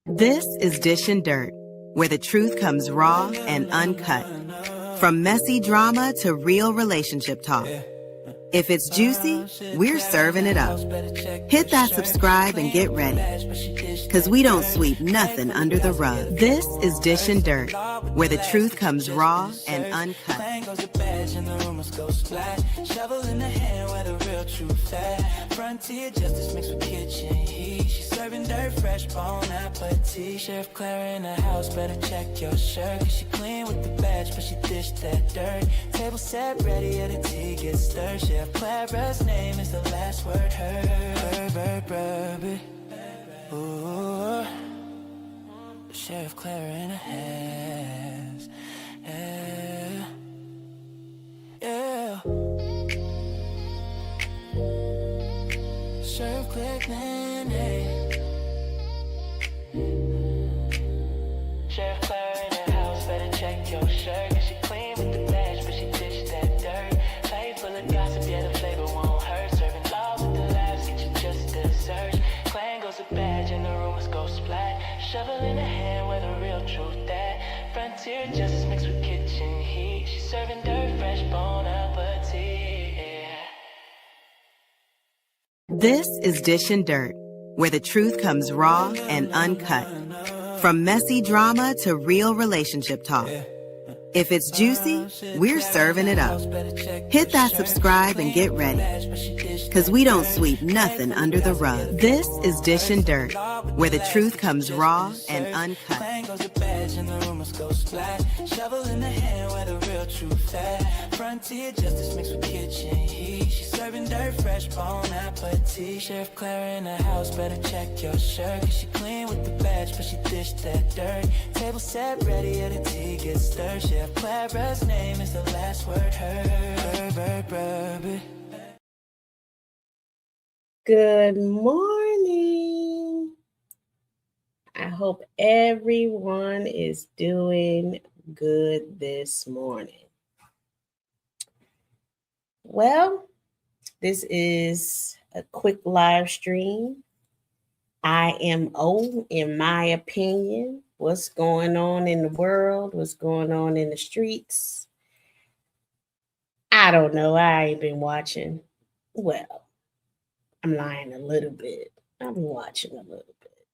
This is Dish and Dirt, where the truth comes raw and uncut. From messy drama to real relationship talk. If it's juicy, we're serving it up. Hit that subscribe and get ready, because we don't sweep nothing under the rug. This is Dish and Dirt, where the truth comes raw and uncut. Shovel in the hand where the real truth at. Frontier justice mixed with kitchen heat. She's serving dirt, fresh bone appetite. Chef Clara in the house, better check your shirt. Cause she clean with the badge, but she dished that dirt. Table set ready, and the tea gets stirred. Chef Clara's name is the last word heard. Baby. Ooh. Chef Clara in the house. Yeah. Yeah. Chef Clara, hey. Chef Clara in the house, better check your shirt. Cause she clean with the badge, but she dished that dirt. Plate full of gossip, yeah, the flavor won't hurt. Serving love with the laughs, get you just desserts. Clan goes a badge and the rumors go splat. Shovel in the hand where the real truth at. Frontier justice mixed with kitchen heat. She's serving dirt, fresh bone appetite. Yeah. This is Dish and Dirt, where the truth comes raw and uncut. From messy drama to real relationship talk. If it's juicy, we're serving it up. Hit that subscribe and get ready, because we don't sweep nothing under the rug. This is Dish and Dirt, where the truth comes raw and uncut. Shovel in the hand where the real truth at. Frontier justice mixed with kitchen heat. She's serving dirt, fresh bone appetite. Chef Clara in the house, better check your shirt. Cause she clean with the badge, but she dished that dirt. Table set ready, and the tea gets stirred. Chef Clara's name is the last word heard. Good morning. I hope everyone is doing good this morning. Well, this is a quick live stream. IMO, in my opinion, what's going on in the world, what's going on in the streets. I don't know. I ain't been watching. Well, I'm lying a little bit. I've been watching a little bit.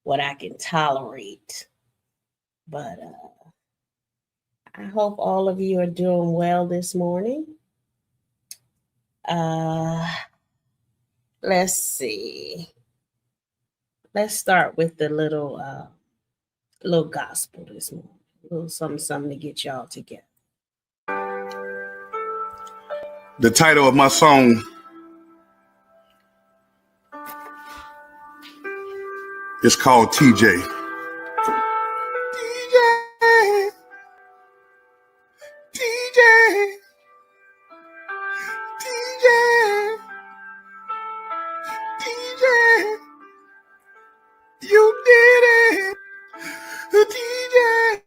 What I can tolerate. But I hope all of you are doing well this morning. Let's see. Let's start with the little gospel this morning. A little something to get y'all together. The title of my song is called TJ. You did it, DJ.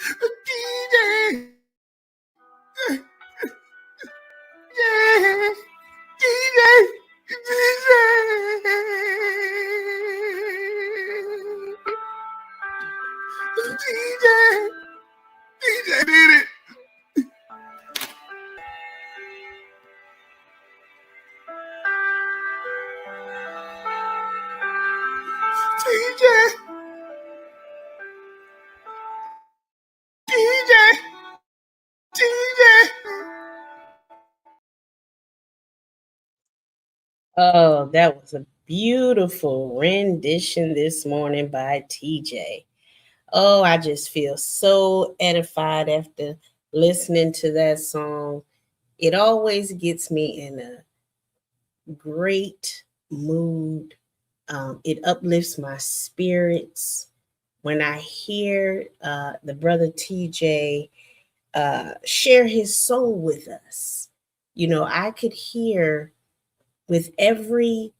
DJ did it. Oh, that was a beautiful rendition this morning by TJ. Oh, I just feel so edified after listening to that song, it always gets me in a great mood. It uplifts my spirits when I hear the brother TJ share his soul with us. You know, I could hear with every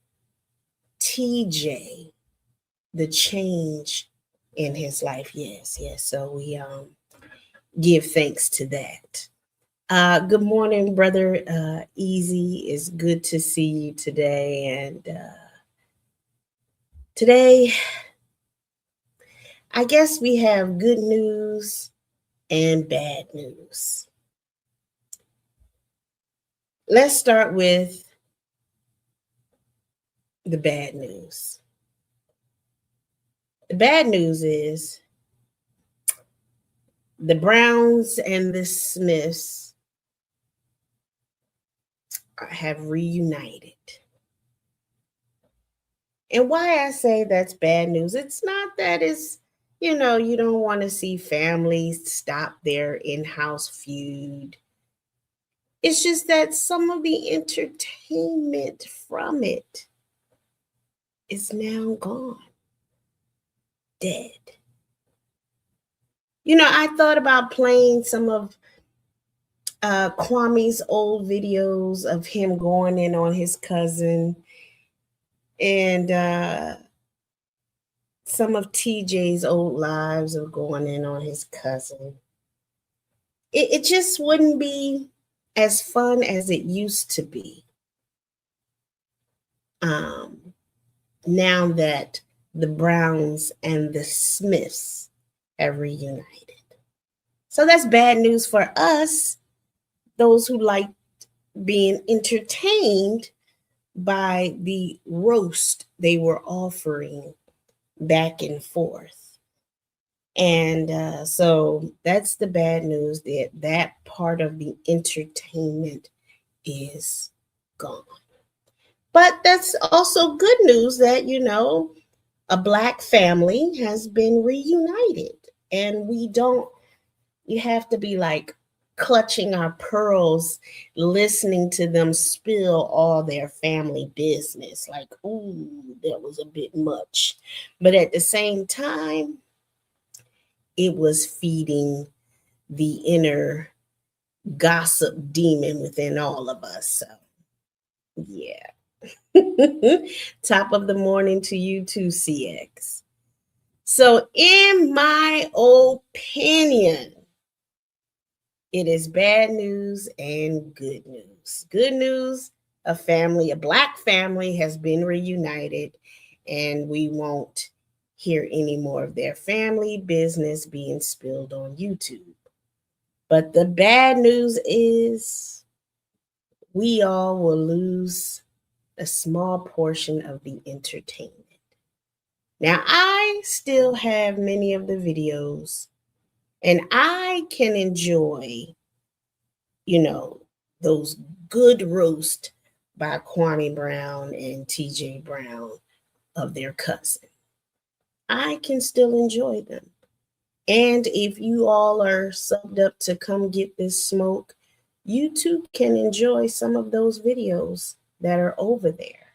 TJ the change in his life. Yes, yes. So we give thanks to that. Good morning, brother. Easy. It's good to see you today. And today, I guess we have good news and bad news. Let's start with the bad news. The bad news is the Browns and the Smiths have reunited. And why I say that's bad news, it's not that it's, you know, you don't want to see families stop their in-house feud. It's just that some of the entertainment from it is now gone, dead. You know, I thought about playing some of Kwame's old videos of him going in on his cousin and some of TJ's old lives of going in on his cousin. It just wouldn't be as fun as it used to be. Now that the Browns and the Smiths have reunited. So that's bad news for us, those who like being entertained by the roast they were offering back and forth. And so that's the bad news, that part of the entertainment is gone. But that's also good news that, you know, a Black family has been reunited. And you have to be like clutching our pearls, listening to them spill all their family business. Like, ooh, that was a bit much. But at the same time, it was feeding the inner gossip demon within all of us. So, yeah. Top of the morning to you too, CX. So, in my opinion, it is bad news and good news. Good news, a Black family has been reunited, and we won't hear any more of their family business being spilled on YouTube. But the bad news is we all will lose a small portion of the entertainment. Now, I still have many of the videos, and I can enjoy, you know, those good roast by Kwame Brown and TJ Brown of their cousin. I can still enjoy them. And if you all are subbed up to come get this smoke, you too can enjoy some of those videos that are over there.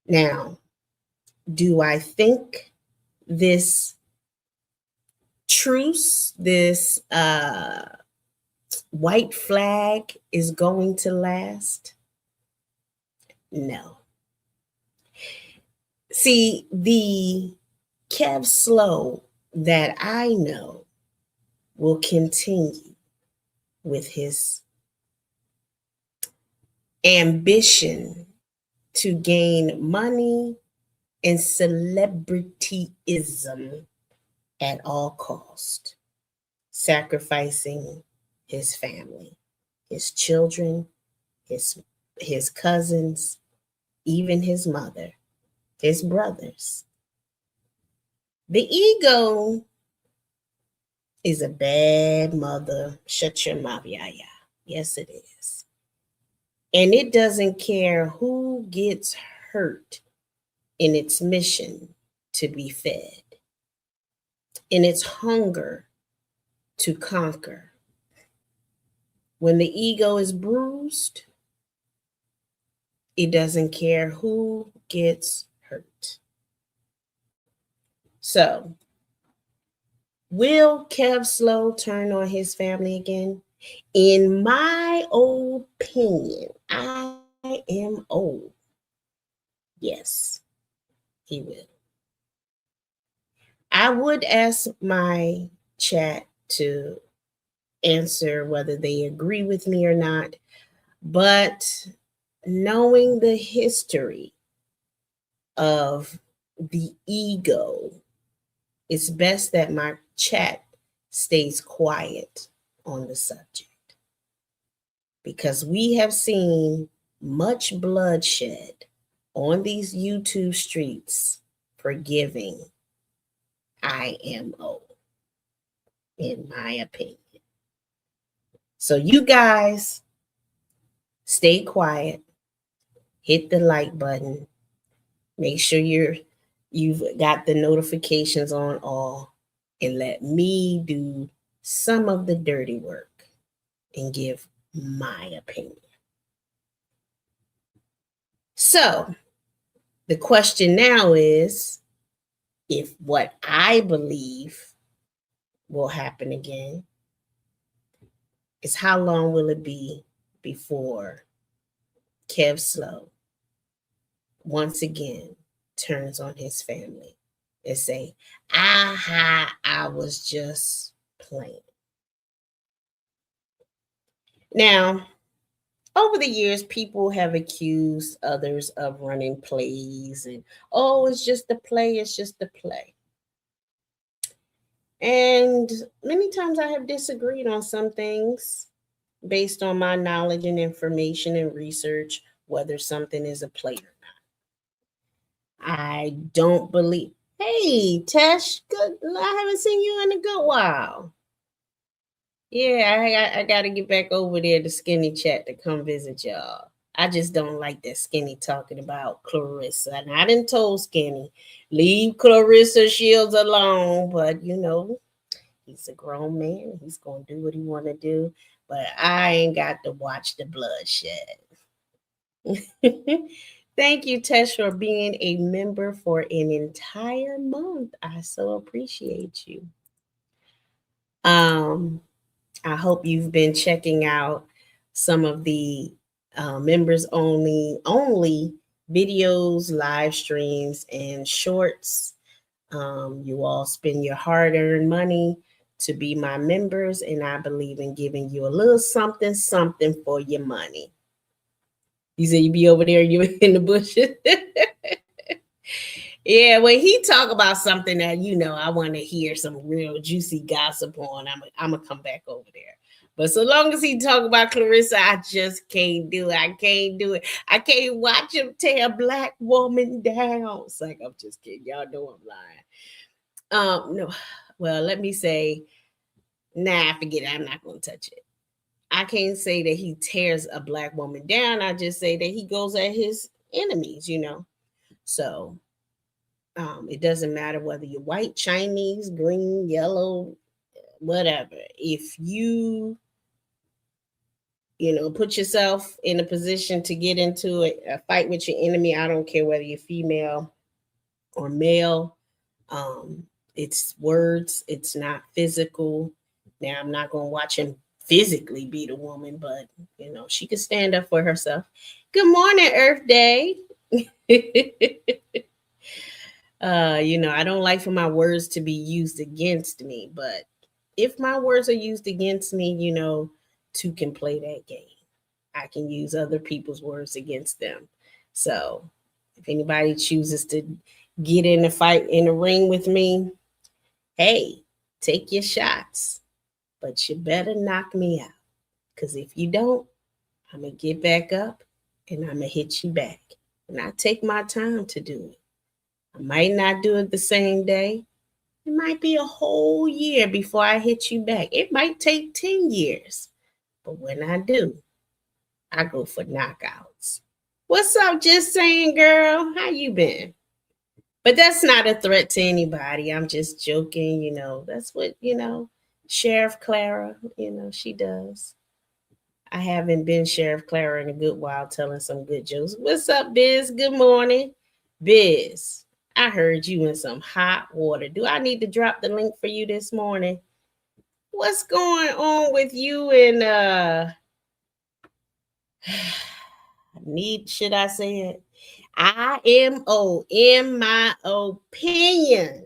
Now, do I think this truce, this white flag is going to last? No. See, the Kevlo that I know will continue with his ambition to gain money and celebrityism at all cost, sacrificing his family, his children, his cousins, even his mother, his brothers. The ego is a bad mother. Shut your mouth, Yaya. Yes, it is. And it doesn't care who gets hurt in its mission to be fed, in its hunger to conquer. When the ego is bruised, it doesn't care who gets hurt. So, will Kevlo turn on his family again? In my opinion, I am old. Yes, he will. I would ask my chat to answer whether they agree with me or not, but knowing the history of the ego, it's best that my chat stays quiet on the subject because we have seen much bloodshed on these YouTube streets for giving IMO, in my opinion. So, you guys stay quiet, hit the like button, make sure you've got the notifications on all, and let me do some of the dirty work and give my opinion. So, the question now is if what I believe will happen again is how long will it be before Kevlo once again turns on his family and say, aha, I was just playing. Now, over the years, people have accused others of running plays and, oh, it's just a play, it's just a play. And many times I have disagreed on some things based on my knowledge and information and research, whether something is a play or not. I don't believe. Hey, Tesh, good. I haven't seen you in a good while. Yeah, I got to get back over there to Skinny Chat to come visit y'all. I just don't like that Skinny talking about Clarissa. And I didn't told Skinny, leave Clarissa Shields alone. But, he's a grown man. He's going to do what he want to do. But I ain't got to watch the bloodshed. Thank you, Tesh, for being a member for an entire month. I so appreciate you. I hope you've been checking out some of the members only videos, live streams, and shorts. You all spend your hard-earned money to be my members, and I believe in giving you a little something for your money. You say you be over there, you in the bushes. Yeah, when he talk about something that I want to hear some real juicy gossip on, I'm gonna come back over there. But so long as he talk about Clarissa, I just can't do it. I can't do it. I can't watch him tear a black woman down. It's like, I'm just kidding. Y'all know I'm lying. No, well, let me say, forget it. I'm not gonna touch it. I can't say that he tears a black woman down. I just say that he goes at his enemies, So it doesn't matter whether you're white, Chinese, green, yellow, whatever. If you, put yourself in a position to get into a fight with your enemy, I don't care whether you're female or male. It's words. It's not physical. Now, I'm not going to watch him physically beat a woman, but, she can stand up for herself. Good morning, Earth Day. I don't like for my words to be used against me, but if my words are used against me, two can play that game. I can use other people's words against them. So if anybody chooses to get in a fight in a ring with me, hey, take your shots, but you better knock me out. Because if you don't, I'm going to get back up and I'm going to hit you back. And I take my time to do it. I might not do it the same day. It might be a whole year before I hit you back. It might take 10 years. But when I do, I go for knockouts. What's up, just saying, girl? How you been? But that's not a threat to anybody. I'm just joking, That's what, Sheriff Clara, she does. I haven't been Sheriff Clara in a good while telling some good jokes. What's up, Biz? Good morning. Biz, I heard you in some hot water. Do I need to drop the link for you this morning? What's going on with you and should I say it? IMO, in my opinion.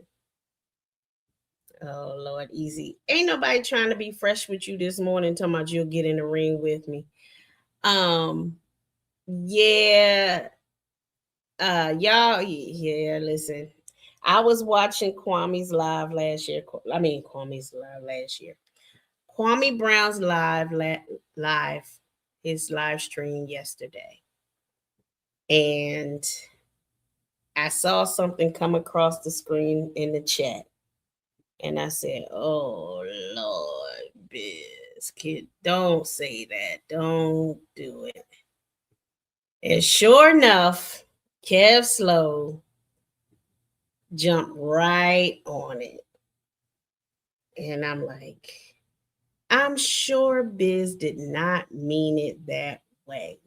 Oh Lord, easy. Ain't nobody trying to be fresh with you this morning, talking about you'll get in the ring with me. Yeah. Y'all, yeah, listen. I was watching Kwame's live last year. Kwame's live last year. Kwame Brown's live, his live stream yesterday. And I saw something come across the screen in the chat. And I said, oh, Lord, Biz, kid, don't say that. Don't do it. And sure enough, Kevlo jumped right on it. And I'm like, I'm sure Biz did not mean it that way.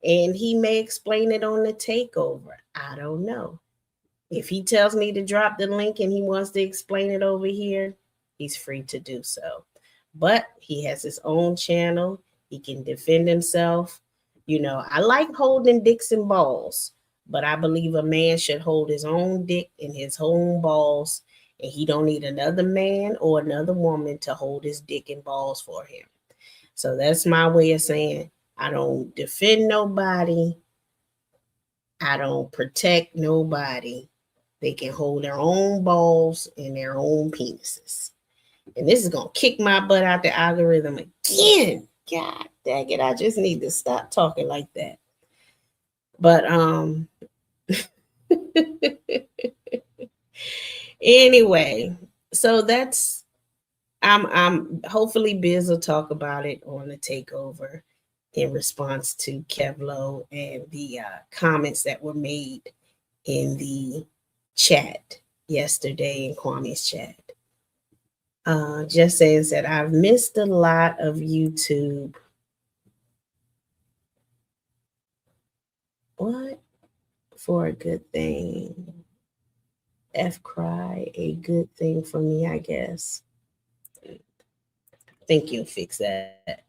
And he may explain it on the takeover. I don't know. If he tells me to drop the link and he wants to explain it over here, he's free to do so. But he has his own channel. He can defend himself. You know, I like holding dicks and balls, but I believe a man should hold his own dick and his own balls, and he don't need another man or another woman to hold his dick and balls for him. So that's my way of saying I don't defend nobody. I don't protect nobody. They can hold their own balls and their own penises. And this is going to kick my butt out the algorithm again. God dang it. I just need to stop talking like that. But anyway, so that's I'm hopefully Biz will talk about it on the takeover in response to Kevlo and the comments that were made in the chat yesterday in Kwame's chat. Just saying that I've missed a lot of YouTube. What? For a good thing. Cry, a good thing for me, I guess. I think you'll fix that.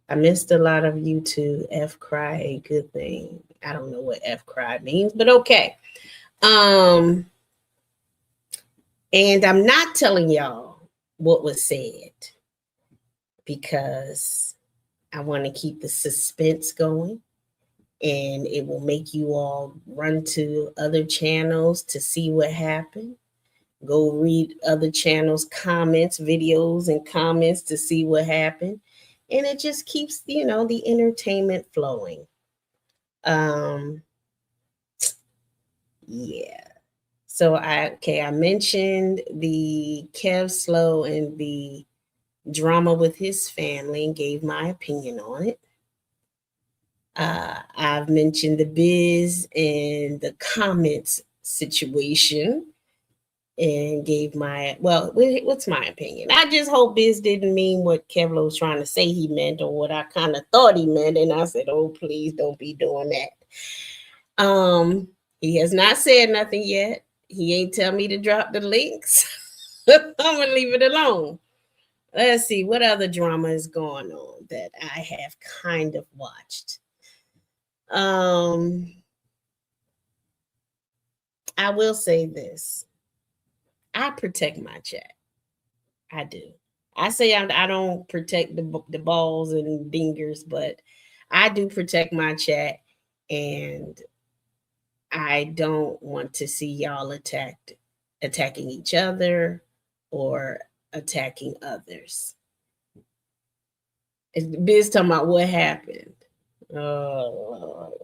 I missed a lot of YouTube. Cry, a good thing. I don't know what cry means, but okay. And I'm not telling y'all what was said because I want to keep the suspense going, and it will make you all run to other channels to see what happened. Go read other channels' comments, videos, and comments to see what happened. And it just keeps, the entertainment flowing. Yeah. So I mentioned the Kevlo and the drama with his family and gave my opinion on it. I've mentioned the Biz and the comments situation and gave what's my opinion? I just hope Biz didn't mean what Kevlo was trying to say he meant or what I kind of thought he meant. And I said, oh, please don't be doing that. He has not said nothing yet. He ain't tell me to drop the links. I'm going to leave it alone. Let's see what other drama is going on that I have kind of watched. I will say this. I protect my chat. I do. I say I don't protect the balls and dingers, but I do protect my chat, and I don't want to see y'all attacking each other or attacking others. Biz talking about what happened. Oh,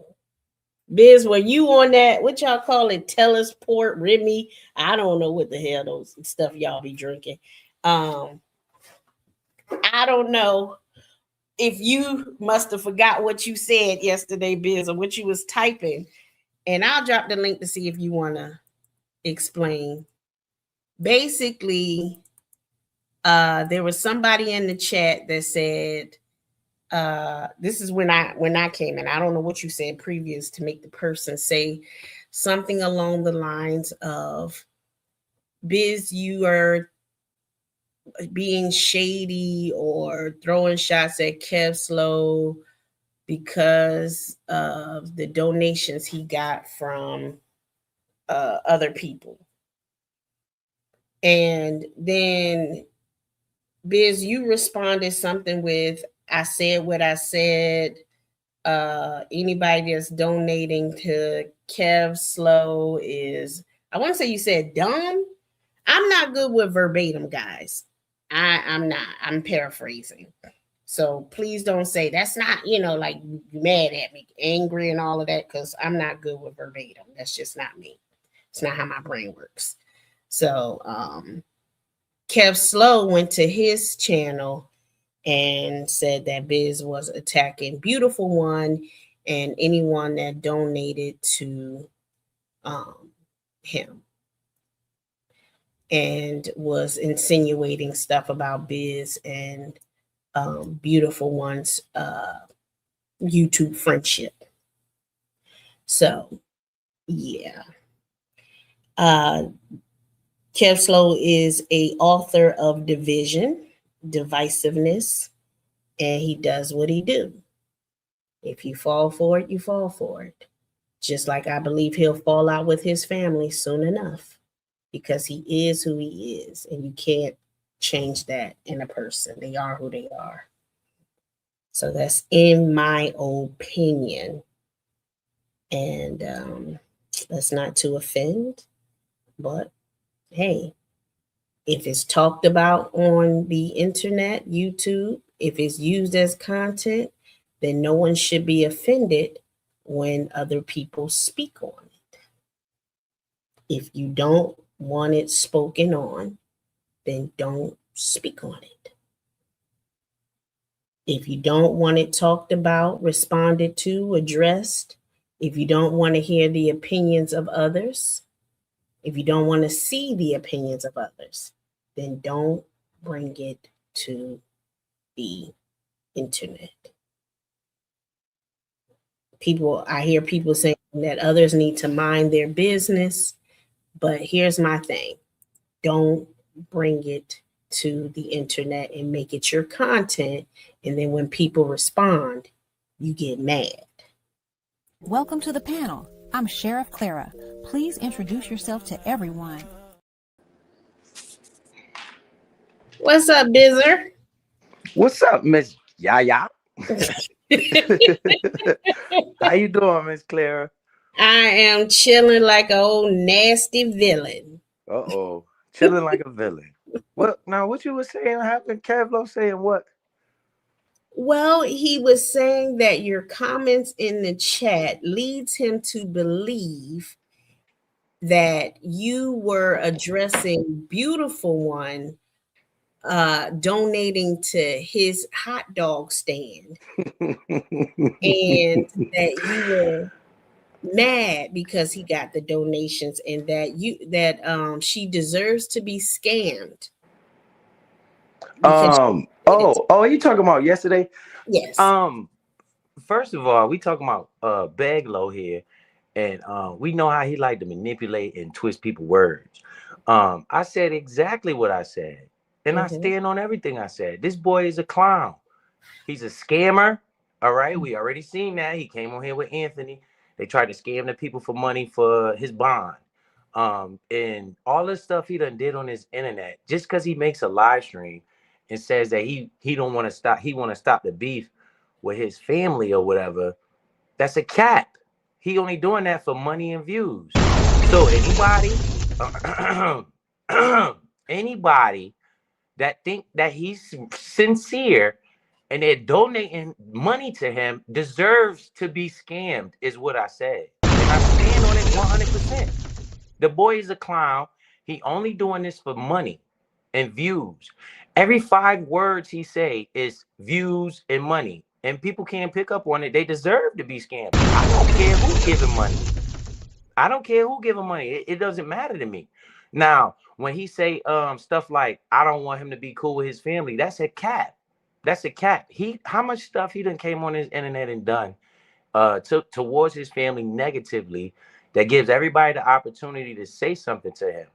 Biz, were you on that? What y'all call it? Telesport, Remy? I don't know what the hell those stuff y'all be drinking. I don't know if you must have forgot what you said yesterday, Biz, or what you was typing. And I'll drop the link to see if you want to explain. Basically, there was somebody in the chat that said This is when I came in. I don't know what you said previous to make the person say something along the lines of, Biz, you are being shady or throwing shots at Kevlo because of the donations he got from other people. And then, Biz, you responded something with, I said what I said. Anybody that's donating to Kevlo is, I want to say you said dumb. I'm not good with verbatim, guys. I'm not. I'm paraphrasing. So please don't say that's not, like you mad at me, angry and all of that, because I'm not good with verbatim. That's just not me. It's not how my brain works. So Kevlo went to his channel and said that Biz was attacking Beautiful One and anyone that donated to him, and was insinuating stuff about Biz and Beautiful One's YouTube friendship. So, yeah. Kevlo is a author of division, divisiveness, and he does what he do. If you fall for it, you fall for it. Just like I believe he'll fall out with his family soon enough, because he is who he is, and you can't change that in a person. They are who they are. So that's in my opinion. And that's not to offend, but hey, if it's talked about on the internet, YouTube, if it's used as content, then no one should be offended when other people speak on it. If you don't want it spoken on, then don't speak on it. If you don't want it talked about, responded to, addressed, if you don't want to hear the opinions of others, if you don't want to see the opinions of others, then don't bring it to the internet. I hear people saying that others need to mind their business, but here's my thing. Don't bring it to the internet and make it your content, and then when people respond, you get mad. Welcome to the panel. I'm Sheriff Clara. Please introduce yourself to everyone. What's up, Bizzer? What's up, Miss Yaya? How you doing, Miss Clara? I am chilling like an old nasty villain. Uh-oh. Chilling like a villain. What you were saying happened? Kevlo saying what? Well, he was saying that your comments in the chat leads him to believe that you were addressing Beautiful One donating to his hot dog stand, and that you were mad because he got the donations, and that she deserves to be scammed. You talking about yesterday? Yes. First of all, we talking about Baglow here, and we know how he like to manipulate and twist people's words. I said exactly what I said, and I stand on everything I said. This boy is a clown. He's a scammer. All right, we already seen that. He came on here with Anthony. They tried to scam the people for money for his bond. And all this stuff he done did on his internet, just because he makes a live stream and says that he don't want to stop, he want to stop the beef with his family or whatever. That's a cap. He only doing that for money and views. So anybody that think that he's sincere and they're donating money to him deserves to be scammed, is what I said. And I stand on it 100%. The boy is a clown. He only doing this for money and views. Every 5 words he say is views and money. And people can't pick up on it. They deserve to be scammed. I don't care who giving money. I don't care who giving money. It doesn't matter to me. Now, when he say stuff like, I don't want him to be cool with his family, that's a cap. That's a cap. How much stuff he done came on his internet and done towards his family negatively that gives everybody the opportunity to say something to him.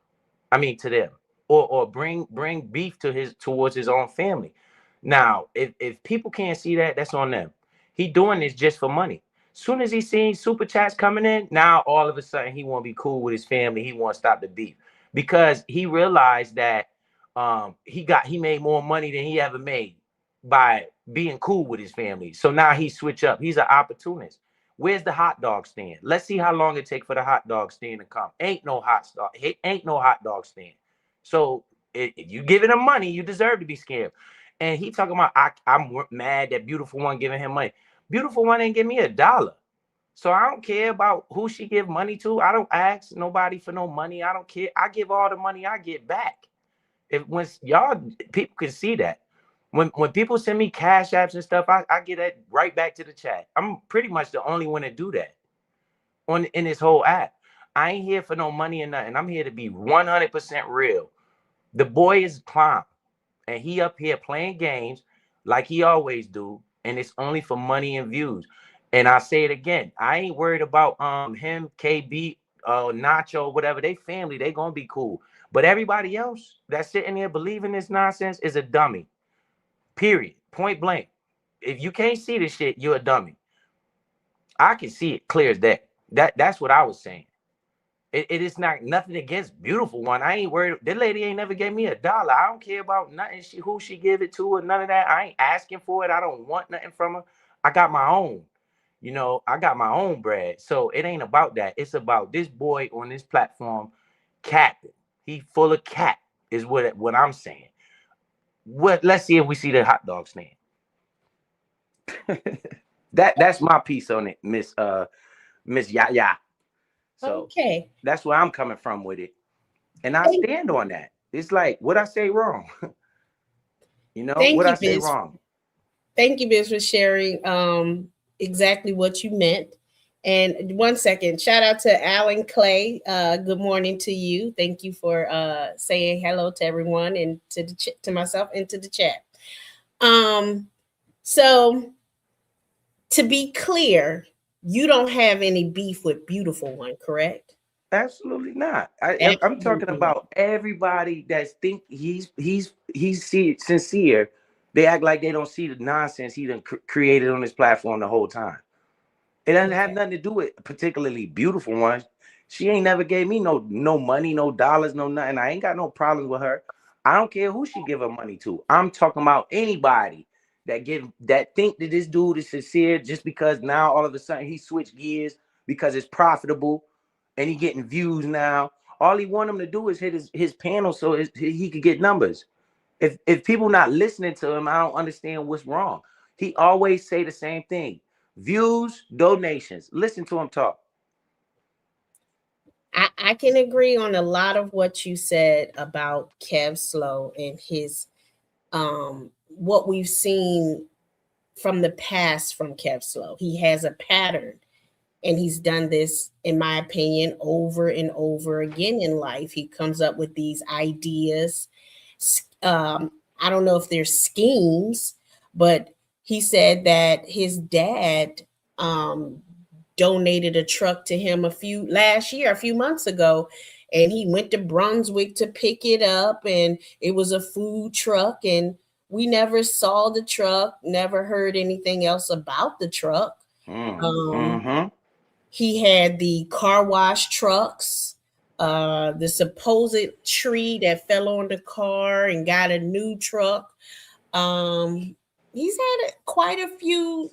I mean to them, or bring beef towards his own family. Now, if people can't see that, that's on them. He doing this just for money. Soon as he seen super chats coming in, now all of a sudden he want to be cool with his family. He want to stop the beef because he realized that he made more money than he ever made by being cool with his family. So now he switch up. He's an opportunist. Where's the hot dog stand? Let's see how long it take for the hot dog stand to come. Ain't no hot dog stand. So if you giving him money, you deserve to be scared. And he talking about I'm mad that Beautiful One giving him money. Beautiful One ain't give me $1. So I don't care about who she give money to. I don't ask nobody for no money. I don't care. I give all the money I get back. When y'all people can see that. When people send me cash apps and stuff, I get that right back to the chat. I'm pretty much the only one to do that in this whole app. I ain't here for no money or nothing. I'm here to be 100% real. The boy is clown, and he up here playing games like he always do, and it's only for money and views. And I say it again, I ain't worried about him, KB, Nacho, whatever. They family, they gonna be cool. But everybody else that's sitting there believing this nonsense is a dummy. Period. Point blank. If you can't see this shit, you're a dummy. I can see it clear as that. That's what I was saying. It is not nothing against Beautiful One. I ain't worried. That lady ain't never gave me $1. I don't care about nothing. Who she give it to or none of that. I ain't asking for it. I don't want nothing from her. I got my own. I got my own bread. So it ain't about that. It's about this boy on this platform capping. He full of cap is what I'm saying. Let's see if we see the hot dog stand. That's my piece on it, Miss Yaya. So Okay. that's where I'm coming from with it. And I stand on that. It's like, what I say wrong? What I say wrong? Thank you, Biz, for sharing exactly what you meant. And 1 second, shout out to Alan Clay. Good morning to you. Thank you for saying hello to everyone and to myself and to the chat. So to be clear, you don't have any beef with Beautiful One, correct? Absolutely not. I'm talking about everybody that think he's sincere. They act like they don't see the nonsense he done created on this platform the whole time. It doesn't have nothing to do with particularly Beautiful One. She ain't never gave me no money, no dollars, no nothing. I ain't got no problems with her. I don't care who she give her money to. I'm talking about anybody that think that this dude is sincere just because now all of a sudden he switched gears because it's profitable and he getting views now. All he want him to do is hit his panel so he could get numbers. If people not listening to him, I don't understand what's wrong. He always say the same thing. Views, donations. Listen to him talk. I can agree on a lot of what you said about Kevlo and his what we've seen from the past from Kevlo. He has a pattern, and he's done this, in my opinion, over and over again in life. He comes up with these ideas. I don't know if they're schemes, but he said that his dad donated a truck to him a few months ago, and he went to Brunswick to pick it up, and it was a food truck, and we never saw the truck, never heard anything else about the truck. He had the car wash trucks, the supposed tree that fell on the car and got a new truck. He's had quite a few,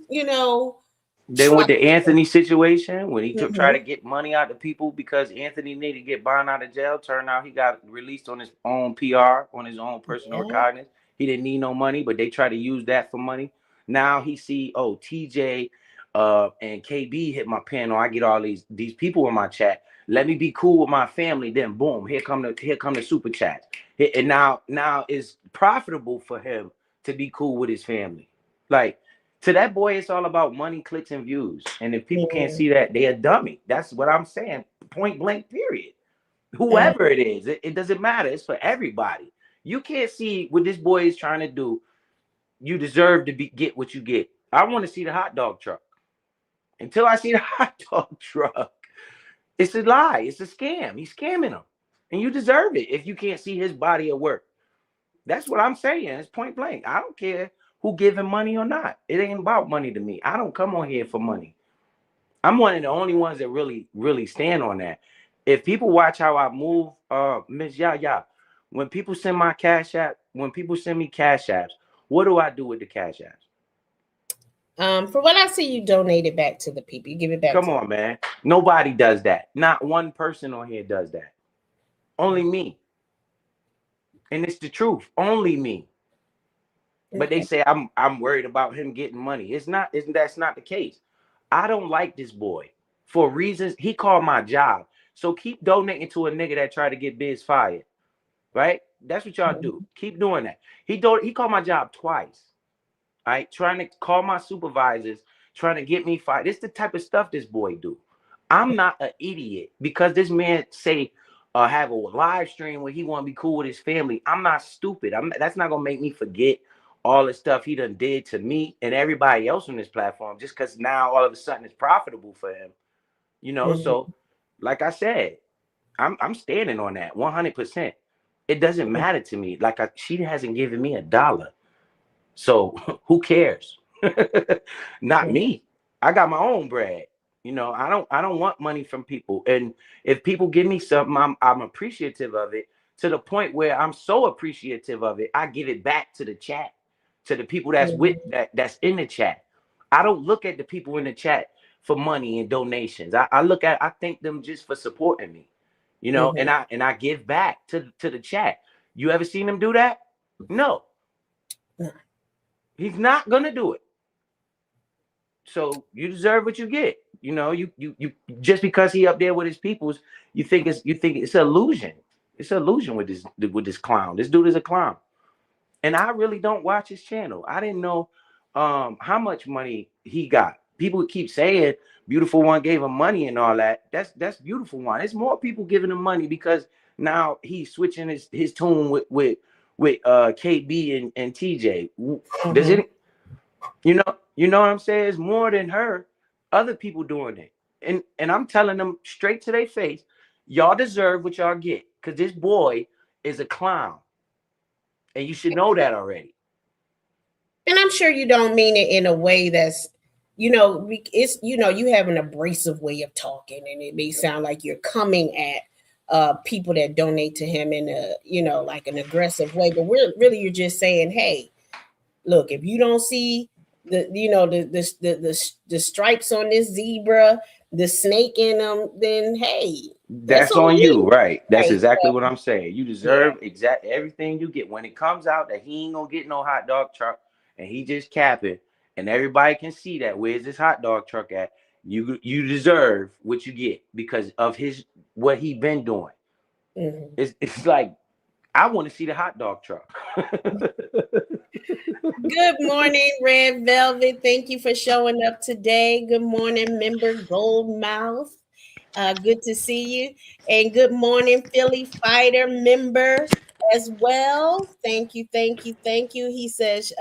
Then with the Anthony situation, when he tried to get money out of people because Anthony needed to get bond out of jail, turned out he got released on his own PR, on his own personal recognizance. He didn't need no money, but they try to use that for money. Now he see, TJ and KB hit my panel. I get all these people in my chat. Let me be cool with my family. Then boom, here come the super chats. And now it's profitable for him to be cool with his family. Like, to that boy, it's all about money, clicks, and views. And if people can't see that, they a dummy. That's what I'm saying. Point blank, period. Whoever it is, it doesn't matter. It's for everybody. You can't see what this boy is trying to do. you deserve to get what you get. I want to see the hot dog truck. Until I see the hot dog truck, it's a lie. It's a scam. He's scamming them. And you deserve it if you can't see his body at work. That's what I'm saying. It's point blank. I don't care who give him money or not. It ain't about money to me. I don't come on here for money. I'm one of the only ones that really stand on that. If people watch how I move, Miss Yaya, when people send my cash app, when people send me cash apps, what do I do with the cash apps? For what I see, you donate it back to the people. You give it back. Come on, man. Nobody does that. Not one person on here does that. Only me. And it's the truth. Only me. But they say I'm worried about him getting money. That's not the case. I don't like this boy for reasons. He called my job. So keep donating to a nigga that tried to get Biz fired. Right? That's what y'all do. Keep doing that. He called my job twice. Right? Trying to call my supervisors, trying to get me fired. It's the type of stuff this boy do. I'm not an idiot because this man say have a live stream where he want to be cool with his family. I'm not stupid. That's not gonna make me forget all the stuff he done did to me and everybody else on this platform just because now all of a sudden it's profitable for him. You know, so like I said, I'm standing on that 100%. It doesn't matter to me. Like she hasn't given me $1. So who cares? Not me. I got my own bread. You know, I don't want money from people. And if people give me something, I'm appreciative of it to the point where I'm so appreciative of it, I give it back to the chat, to the people that's that's in the chat. I don't look at the people in the chat for money and donations. I thank them just for supporting me, you know, and I give back to the chat. You ever seen him do that? No. He's not gonna do it. So you deserve what you get. You know, you just because he up there with his peoples, you think it's an illusion. It's an illusion with this clown. This dude is a clown. And I really don't watch his channel. I didn't know how much money he got. People keep saying Beautiful One gave him money and all that. That's Beautiful One. There's more people giving him money because now he's switching his tune with KB and TJ. Does it? You know what I'm saying? It's more than her. Other people doing it. And I'm telling them straight to their face, y'all deserve what y'all get. Because this boy is a clown. And you should know that already. And I'm sure you don't mean it in a way that's, you know, it's, you know, you have an abrasive way of talking. And it may sound like you're coming at people that donate to him in a, you know, like an aggressive way. But you're just saying, hey, look, if you don't see the, you know, the stripes on this zebra, the snake in them, then hey, that's on you, right? That's right. exactly what I'm saying. You deserve exactly everything you get. When it comes out that he ain't gonna get no hot dog truck and he just capping, and everybody can see that where's this hot dog truck at? You deserve what you get because of what he been doing. It's like I want to see the hot dog truck. Good morning, Red Velvet. Thank you for showing up today. Good morning, member Goldmouth. Good to see you. And good morning, Philly Fighter member as well. Thank you. He says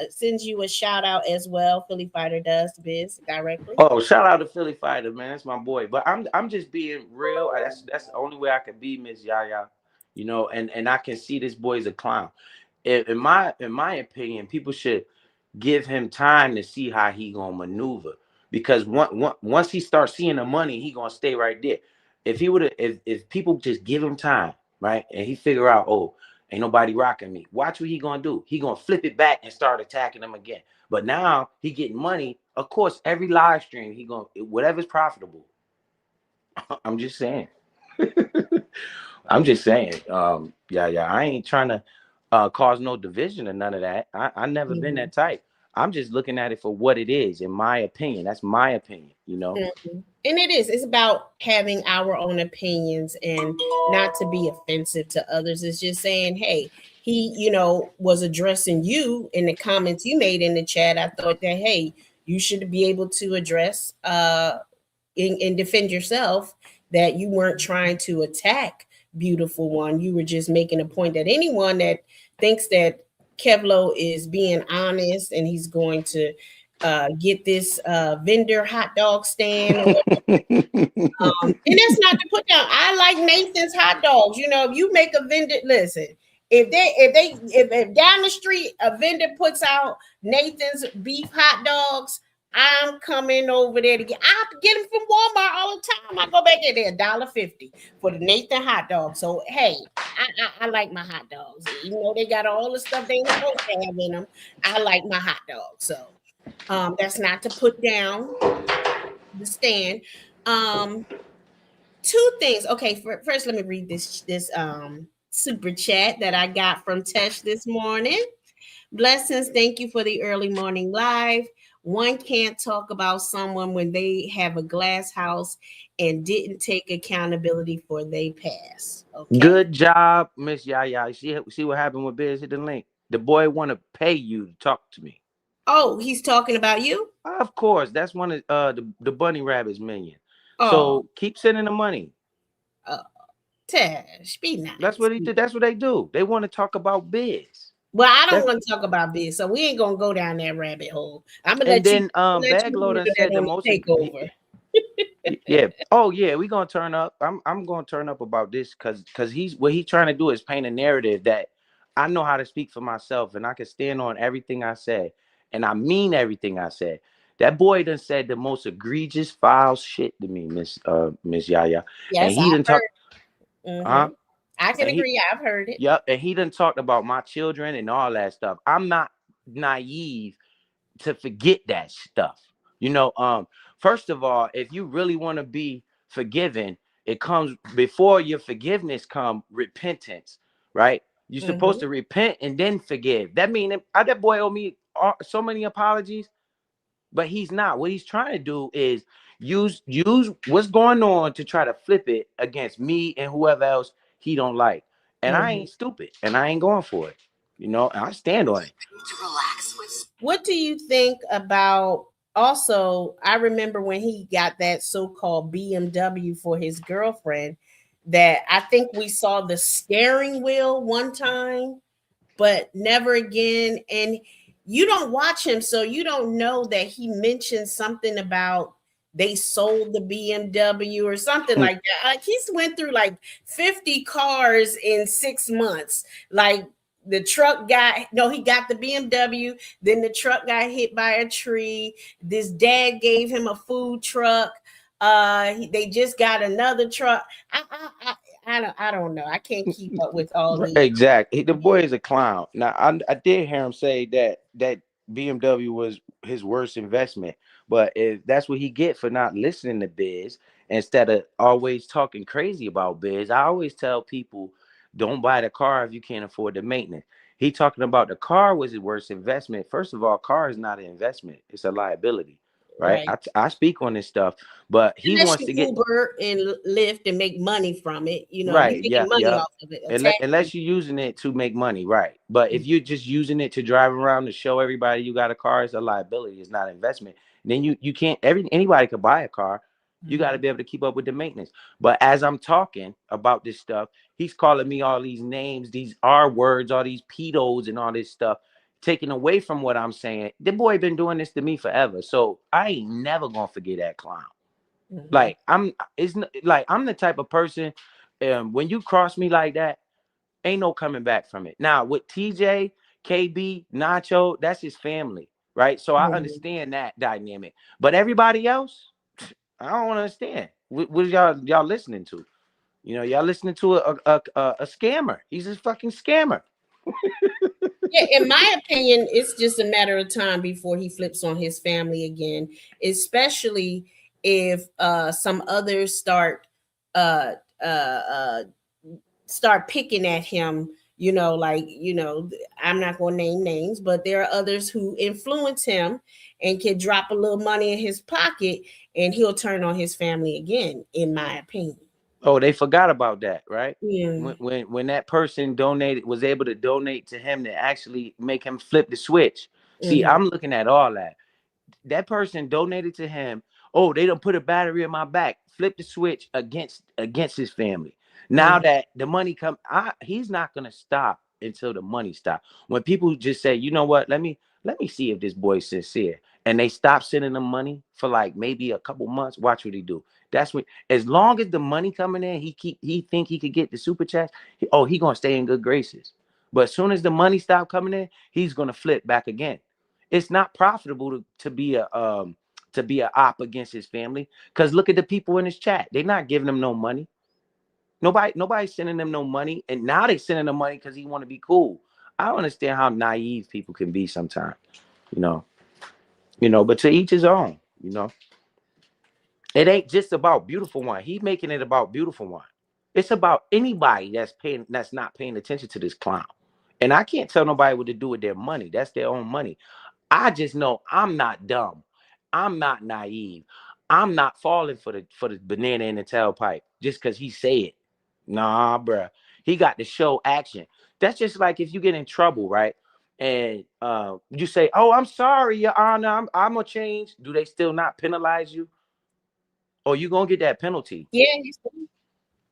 sends you a shout out as well. Philly Fighter does Biz directly. Oh, shout out to Philly Fighter, man. That's my boy. But I'm just being real. That's the only way I can be, Miss Yaya. You know, and I can see this boy's a clown. In my opinion, people should give him time to see how he gonna maneuver. Because once he starts seeing the money, he gonna stay right there. If people just give him time, right, and he figure out, oh, ain't nobody rocking me. Watch what he gonna do. He gonna flip it back and start attacking them again. But now he getting money. Of course, every live stream he gonna whatever's profitable. I'm just saying. I'm just saying. Yeah. I ain't trying to cause no division or none of that. I never been that type. I'm just looking at it for what it is, in my opinion. That's my opinion, you know. And it is. It's about having our own opinions and not to be offensive to others. It's just saying, hey, he, you know, was addressing you in the comments you made in the chat. I thought that, hey, you should be able to address and defend yourself, that you weren't trying to attack Beautiful One. You were just making a point that anyone that thinks that Kevlo is being honest and he's going to get this vendor hot dog stand or and that's not to put down. I like Nathan's hot dogs. You know, if you make a vendor, listen. If down the street a vendor puts out Nathan's beef hot dogs, I'm coming over there to get. I get them from Walmart all the time. I go back in there $1.50 for the Nathan hot dog. So hey, I like my hot dogs. Even though they got all the stuff they ain't supposed to have in them, I like my hot dogs. So that's not to put down the stand. Um, Two things. Okay, first let me read this super chat that I got from Tesh this morning. Blessings, thank you for the early morning live. One can't talk about someone when they have a glass house and didn't take accountability for they pass. Okay. Good job, Miss Yaya. See what happened with Biz? Hit the link. The boy want to pay you to talk to me. Oh, he's talking about you? Of course, that's one of the bunny rabbit's minion. Oh, So keep sending the money. Tesh, be nice. That's what he did. That's what they do. They want to talk about Biz. Well, I don't That's, want to talk about this, so we ain't gonna go down that rabbit hole. I'm gonna and let you then let you Baglow done handle that said the on most. the takeover. Yeah. Oh yeah, we gonna turn up. I'm gonna turn up about this because he's trying to do is paint a narrative that I know how to speak for myself and I can stand on everything I say and I mean everything I said. That boy done said the most egregious foul shit to me, Miss Yaya, and Yes, he I've didn't talk. heard. Huh? I can And he agree. I've heard it. Yep, and he done talked about my children and all that stuff. I'm not naive to forget that stuff. You know, first of all, if you really want to be forgiven, it comes before your forgiveness come repentance, right? You're supposed to repent and then forgive. That means that boy owe me so many apologies, but he's not. What he's trying to do is use what's going on to try to flip it against me and whoever else he don't like. And I ain't stupid, and I ain't going for it. You know, and I stand on it. What do you think about also? I remember when he got that so-called BMW for his girlfriend, that I think we saw the steering wheel one time, but never again. And you don't watch him, so you don't know that he mentioned something about they sold the BMW or something like that. Like he's went through like 50 cars in 6 months. Like the truck got no, he got the BMW, then the truck got hit by a tree. This dad gave him a food truck. They just got another truck. I don't know. I can't keep up with all these. Exactly. The boy is a clown. Now, I did hear him say that BMW was his worst investment, but if that's what he get for not listening to Biz instead of always talking crazy about Biz, I always tell people don't buy the car if you can't afford the maintenance. He talking about the car was his worst investment. First of all, car is not an investment; it's a liability, right? Right. I speak on this stuff, but he Unless wants you to get Uber and Lyft and make money from it, you're right. making Yeah, money yeah. off of it. A tax. Unless you're using it to make money, right? But if you're just using it to drive around to show everybody you got a car, it's a liability. It's not investment. Then you can't. Anybody could buy a car. You got to be able to keep up with the maintenance. But as I'm talking about this stuff, he's calling me all these names, these R words, all these pedos, and all this stuff, taking away from what I'm saying. The boy been doing this to me forever, so I ain't never gonna forget that clown. Like I'm the type of person. When you cross me like that, ain't no coming back from it. Now with TJ, KB, Nacho, that's his family, right? So I understand that dynamic. But everybody else, I don't understand. What y'all listening to? You know, y'all listening to a scammer. He's a fucking scammer. Yeah, in my opinion, it's just a matter of time before he flips on his family again, especially if some others uh uh uh start picking at him, I'm not going to name names, but there are others who influence him and can drop a little money in his pocket and he'll turn on his family again, in my opinion. Oh, they forgot about that, right? Yeah. When that person was able to donate to him to actually make him flip the switch. See, Mhm. I'm looking at all that. That person donated to him. Oh, they don't put a battery in my back. Flip the switch against his family. Now Mhm. that the money he's not gonna stop until the money stop. When people just say, you know what, let me see if this boy's sincere, and they stop sending them money for like maybe a couple months, watch what he do. That's what, as long as the money coming in, he think he could get the super chat. He gonna stay in good graces. But as soon as the money stop coming in, he's gonna flip back again. It's not profitable to be a op against his family, because look at the people in his chat. They're not giving him no money. Nobody's sending them no money, and now they sending them money because he want to be cool. I don't understand how naive people can be sometimes. You know, but to each his own. It ain't just about Beautiful One. He's making it about Beautiful One. It's about anybody that's not paying attention to this clown. And I can't tell nobody what to do with their money. That's their own money. I just know I'm not dumb. I'm not naive. I'm not falling for the banana in the tailpipe just because he say it. Nah, bruh. He got to show action. That's just like if you get in trouble, right? And you say, "Oh, I'm sorry, Your Honor. I'm gonna change." Do they still not penalize you? Or you gonna get that penalty? Yeah,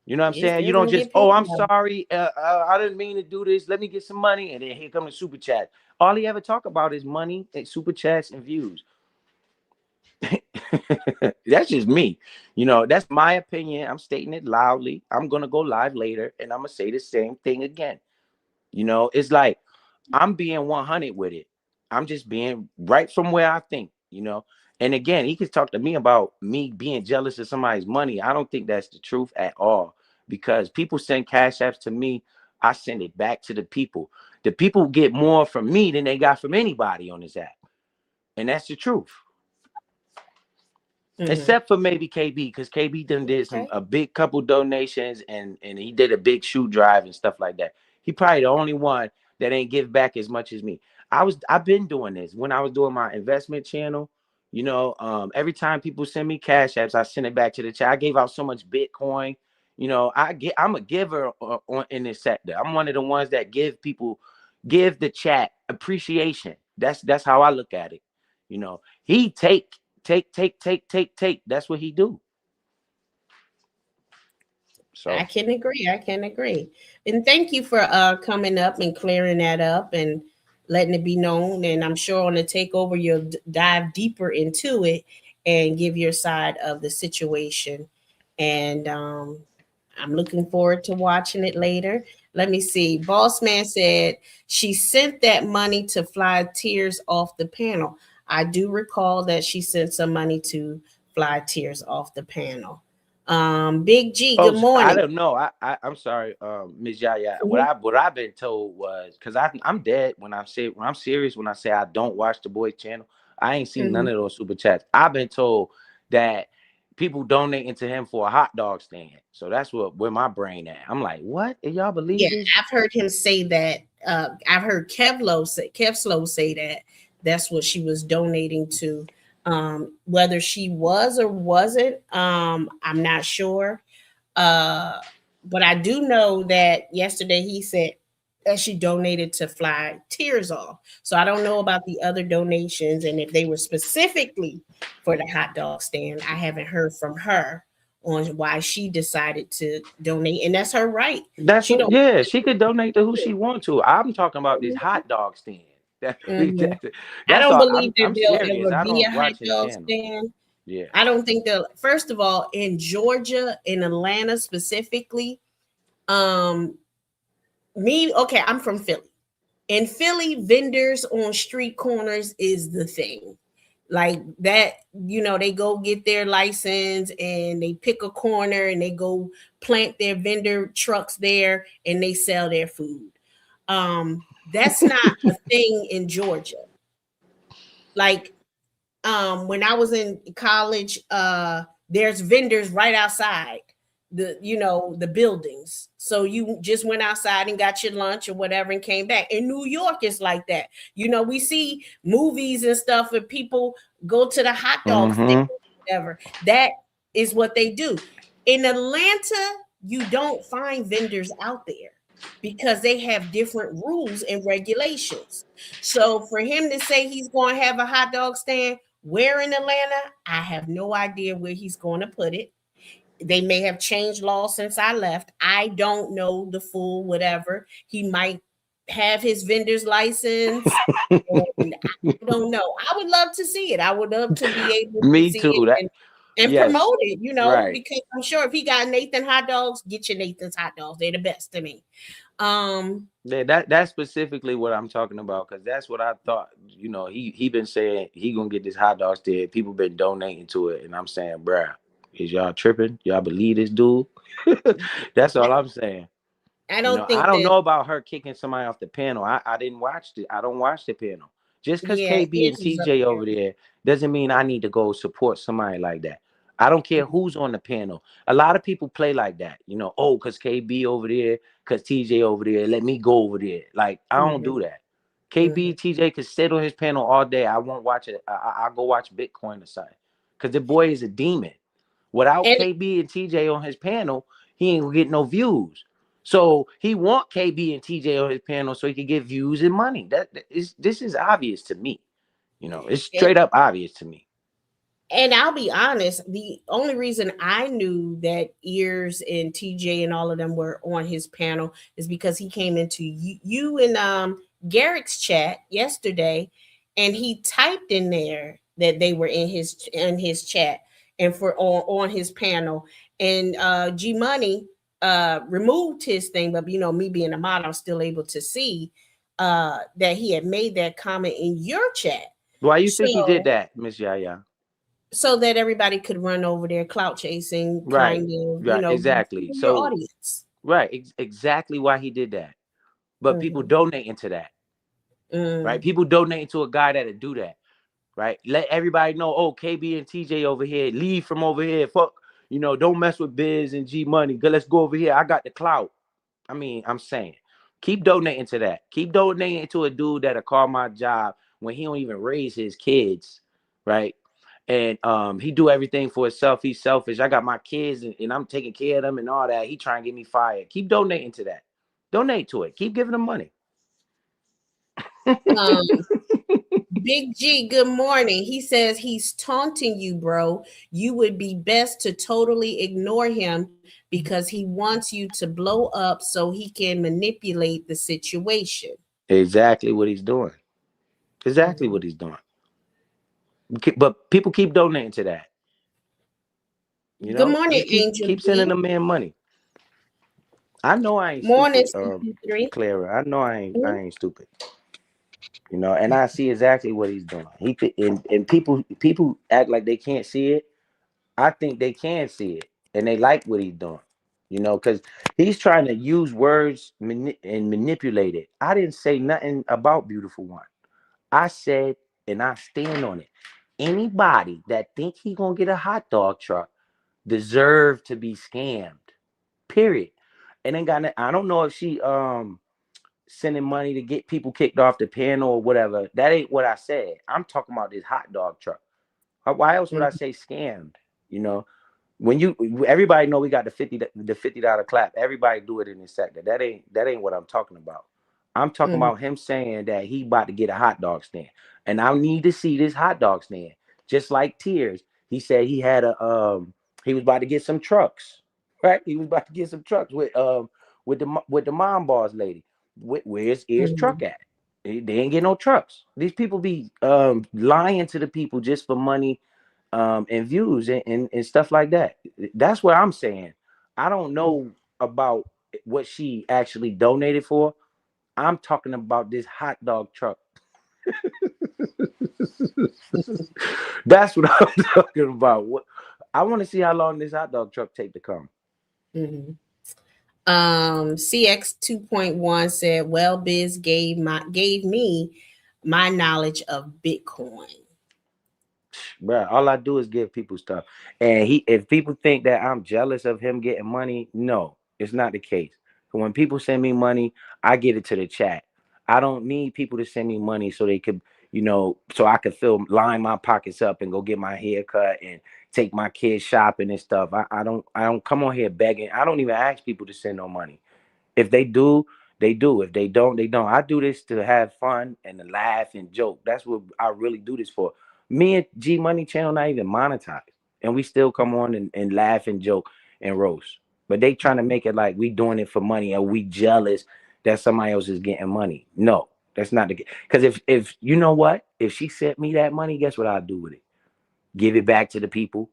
You know what I'm you're saying? You still don't gonna just, get "Oh, paid. I'm sorry. I didn't mean to do this. Let me get some money." And then here come the super chat. All he ever talk about is money and super chats and views. That's just me. That's my opinion. I'm stating it loudly. I'm going to go live later and I'm going to say the same thing again. It's like I'm being 100 with it. I'm just being right from where I think. And again, he could talk to me about me being jealous of somebody's money. I don't think that's the truth at all, because people send cash apps to me. I send it back to the people. The people get more from me than they got from anybody on this app. And that's the truth. Mm-hmm. Except for maybe KB, because KB done did Okay. a big couple donations, and he did a big shoe drive and stuff like that. He probably the only one that ain't give back as much as me. I've been doing this when I was doing my investment channel. Every time people send me cash apps, I send it back to the chat. I gave out so much Bitcoin. I'm a giver in this sector. I'm one of the ones that give the chat appreciation. That's how I look at it. He take. That's what he do. I So can agree. I can agree. And thank you for coming up and clearing that up and letting it be known. And I'm sure on the takeover you'll dive deeper into it and give your side of the situation. And I'm looking forward to watching it later. Let me see. Boss Man said she sent that money to fly tears off the panel. I do recall that she sent some money to fly tears off the panel. Big G, good I morning. don't know. I'm sorry, Ms. Yaya. Mhm. What I've been told was, because I'm dead when I'm serious when I say I don't watch the boys channel. I ain't seen none Mhm. of those super chats. I've been told that people donating to him for a hot dog stand. So that's where my brain at. I'm like, what? Y'all Yeah, believe this? I've heard him say that. I've heard Kevlo say that that's what she was donating to. Whether she was or wasn't, I'm not sure. Uh, but I do know that yesterday he said that she donated to fly tears off. So I don't know about the other donations and if they were specifically for the hot dog stand. I haven't heard from her on why she decided to donate, and that's her right. That's She what, don't. yeah, she could donate to who she wants to. I'm talking about this hot dog stand. Mhm. I That's don't all. believe that I'm there'll serious. ever I be a don't hot watch his dog channel. stand. Yeah. I don't think they'll. First of all, in Georgia, in Atlanta specifically, um, okay, I'm from Philly. In Philly, vendors on street corners is the thing. Like that, they go get their license and they pick a corner and they go plant their vendor trucks there and they sell their food. That's not a thing in Georgia. Like when I was in college, there's vendors right outside the buildings. So you just went outside and got your lunch or whatever and came back. In New York, it's like that. We see movies and stuff where people go to the hot dog stand, Mm-hmm. whatever. That is what they do. In Atlanta, you don't find vendors out there because they have different rules and regulations. So for him to say he's going to have a hot dog stand where in Atlanta, I have no idea where he's going to put it. They may have changed laws since I left. I don't know the full whatever. He might have his vendor's license. And I don't know. I would love to see it. I would love to be able to Me see too. it That and yes, promote it, right. because I'm sure if he got Nathan hot dogs, get your Nathan's hot dogs. They're the best to me. Um, Yeah, that's specifically what I'm talking about because that's what I thought. He been saying he gonna get this hot dog stand. People been donating to it, and I'm saying, bruh, is y'all tripping? Y'all believe this dude? That's all I, I'm saying. I don't I think don't that. know about her kicking somebody off the panel. I didn't watch it. I don't watch the panel. Just because Yeah, KB and his was up TJ there. over there doesn't mean I need to go support somebody like that. I don't care who's on the panel. A lot of people play like that. Oh, because KB over there, because TJ over there, let me go over there. Like, I don't Mhm, do that. mhm. KB, TJ could sit on his panel all day. I won't watch it. I'll go watch Bitcoin or something. Because the boy is a demon. Without And KB and TJ on his panel, he ain't gonna get no views. So he want KB and TJ on his panel so he can get views and money. This is obvious to me. It's straight up obvious to me. And I'll be honest, the only reason I knew that Ears and TJ and all of them were on his panel is because he came into you and Garrick's chat yesterday, and he typed in there that they were in his chat and for on his panel. And G Money removed his thing, but me being a mod, I'm still able to see that he had made that comment in your chat. Why you think he did So that, Miss Yaya? that everybody could run over there clout chasing, Right, kind of, right, exactly. your So audience. right, exactly why he did that. But people Hmm. donating to that, right? Mm, People donating to a guy that'll do that. Right? Let everybody know, oh, KB and TJ over here, leave from over here. Fuck, don't mess with Biz and G Money. Let's go over here. I got the clout. I mean, I'm saying, keep donating to that. Keep donating to a dude that'll call my job when he don't even raise his kids, right? And he do everything for himself. He's selfish. I got my kids and I'm taking care of them and all that. He trying to get me fired. Keep donating to that. Donate to it. Keep giving them money. um, Big G, good morning. He says he's taunting you, bro. You would be best to totally ignore him because he wants you to blow up so he can manipulate the situation. Exactly what he's doing. Exactly Mhm. what he's doing. But people keep donating to that. Good morning, Just Angel keep sending B. the man money. I know I ain't Morning, stupid, CP3. Clara. I know I Mhm. ain't stupid. And I see exactly what he's doing. And people act like they can't see it. I think they can see it, and they like what he's doing. Because he's trying to use words and manipulate it. I didn't say nothing about Beautiful One. I said, and I stand on it. Anybody that think he gonna get a hot dog truck deserve to be scammed. Period. And then I don't know if she sending money to get people kicked off the panel or whatever. That ain't what I said. I'm talking about this hot dog truck. Why else would I say scammed? You know, when everybody know we got the $50 clap. Everybody do it in this sector. That ain't what I'm talking about. I'm talking Mhm. about him saying that he about to get a hot dog stand, and I need to see this hot dog stand. Just like Tears, he said he was about to get some trucks, right? He was about to get some trucks with the mom boss lady. Where's Ears truck Mhm. at? They ain't get no trucks. These people be lying to the people just for money and views and stuff like that. That's what I'm saying. I don't know about what she actually donated for. I'm talking about this hot dog truck. That's what I'm talking about. I want to see how long this hot dog truck take to come. Mhm. CX 2.1 said, "Well, Biz gave me my knowledge of Bitcoin." Bro, all I do is give people stuff. And if people think that I'm jealous of him getting money, no, it's not the case. When people send me money, I get it to the chat. I don't need people to send me money so they could, so I could line my pockets up and go get my hair cut and take my kids shopping and stuff. I don't come on here begging. I don't even ask people to send no money. If they do, they do. If they don't, they don't. I do this to have fun and to laugh and joke. That's what I really do this for. Me and G Money channel not even monetized, and we still come on and laugh and joke and roast. But they trying to make it like we doing it for money or we jealous. that somebody else is getting money. No, that's not the case. Because if you know what, if she sent me that money, guess what I'll do with it? Give it back to the people.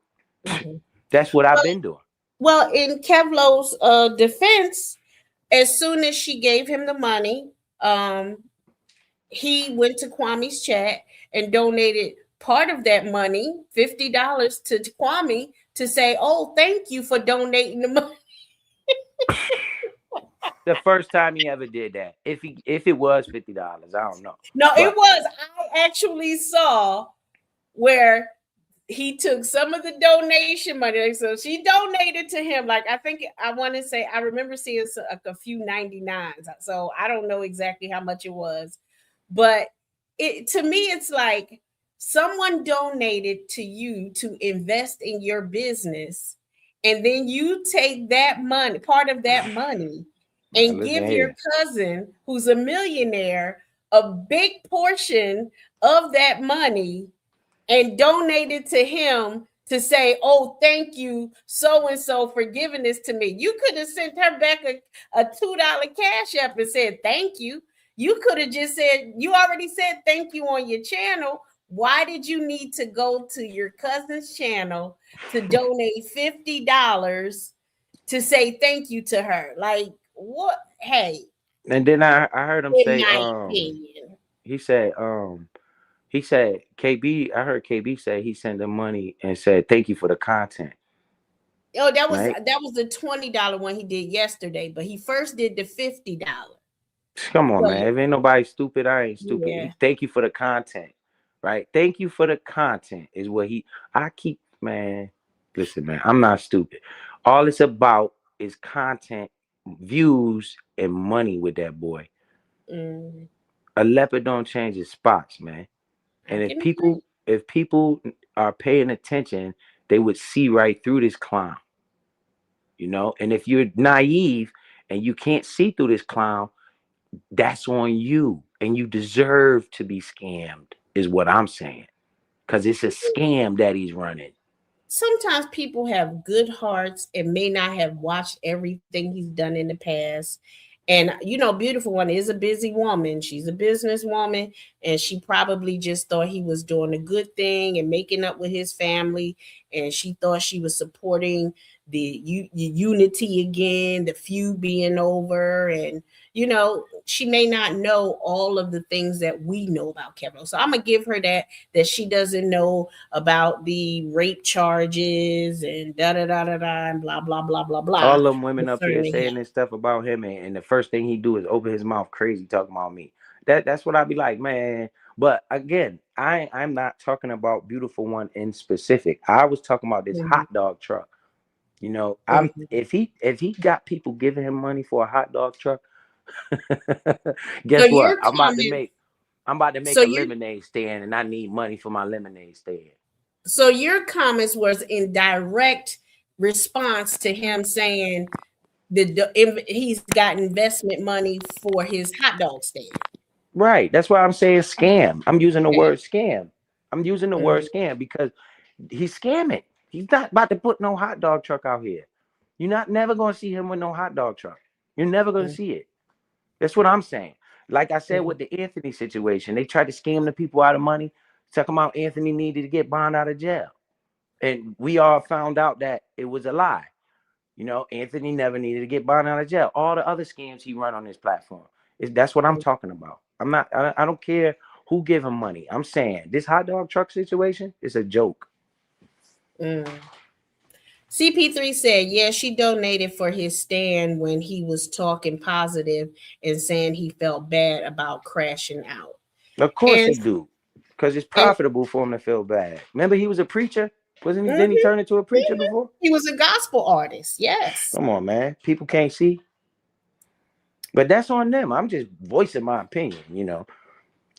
Mhm. That's what I've Well, been doing. well, in Kevlo's defense, as soon as she gave him the money, he went to Kwame's chat and donated part of that money, $50 to Kwame to say, "Oh, thank you for donating the money." The first time he ever did that. If it was $50, I don't know. No, it But was. I actually saw where he took some of the donation money. Like, so she donated to him. Like, I think I want to say, I remember seeing a few 99s. So I don't know exactly how much it was, but it to me, it's like someone donated to you to invest in your business, and then you take that money, part of that money, man, and listen give your here. cousin, who's a millionaire, a big portion of that money and donated to him to say, "Oh, thank you, so and so, for giving this to me." You could have sent her back a $2 cash app and said, "Thank you." You could have just said, "You already said thank you on your channel. Why did you need to go to your cousin's channel to donate $50 to say thank you to her?" Like, what? Hey, And then I heard him in say, my opinion. he said, he said, KB, I heard KB say he sent the money and said, thank you for the content. Oh, that was Right? the $20 one he did yesterday, but he first did the $50. Come on, So man. If ain't nobody stupid, I ain't stupid. yeah, Thank you for the content. Right? Thank you for the content is what I keep, man. Listen, man, I'm not stupid. All it's about is content, views, and money with that boy. mm, A leopard don't change his spots, man. I And can agree. if people are paying attention, they would see right through this clown, you know. And if you're naive and you can't see through this clown, that's on you, and you deserve to be scammed, is what I'm saying, because it's a scam that he's running. Sometimes people have good hearts and may not have watched everything he's done in the past. And Beautiful One is a busy woman. She's a businesswoman, and she probably just thought he was doing a good thing and making up with his family. And she thought she was supporting the unity again, the feud being over. And she may not know all of the things that we know about Kevin. So I'm gonna give her that she doesn't know about the rape charges and da da da da da and blah blah blah blah blah All them women up here concerning him. saying this stuff about him, and the first thing he do is open his mouth crazy talking about me. That's what I'd be like, man. But again, I'm not talking about Beautiful One in specific. I was talking about this Mhm, hot dog truck. You know, I'm mhm. if he got people giving him money for a hot dog truck, So guess what? your comment, I'm about to make so a your lemonade stand, and I need money for my lemonade stand. so your comments was in direct response to him saying he's got investment money for his hot dog stand. Right. That's why I'm saying scam. I'm using the word scam. I'm using the word Mm, scam because he's scamming. He's not about to put no hot dog truck out here. You're not never gonna see him with no hot dog truck. You're never gonna mm, see it. That's what I'm saying. Like I said mm, with the Anthony situation, they tried to scam the people out of money, talking about Anthony needed to get bond out of jail. And we all found out that it was a lie. You know, Anthony never needed to get bond out of jail. All the other scams he run on his platform. That's what I'm mm, talking about. I don't care who give him money. I'm saying this hot dog truck situation is a joke. mm. CP3 said, yeah, she donated for his stand when he was talking positive and saying he felt bad about crashing out. Of course And he do. Because it's and profitable for him to feel bad. Remember he was a preacher? Wasn't he? mhm, Didn't he turn into a preacher mhm. before? He was a gospel artist. Yes. Come on, man. People can't see. But that's on them. I'm just voicing my opinion, you know.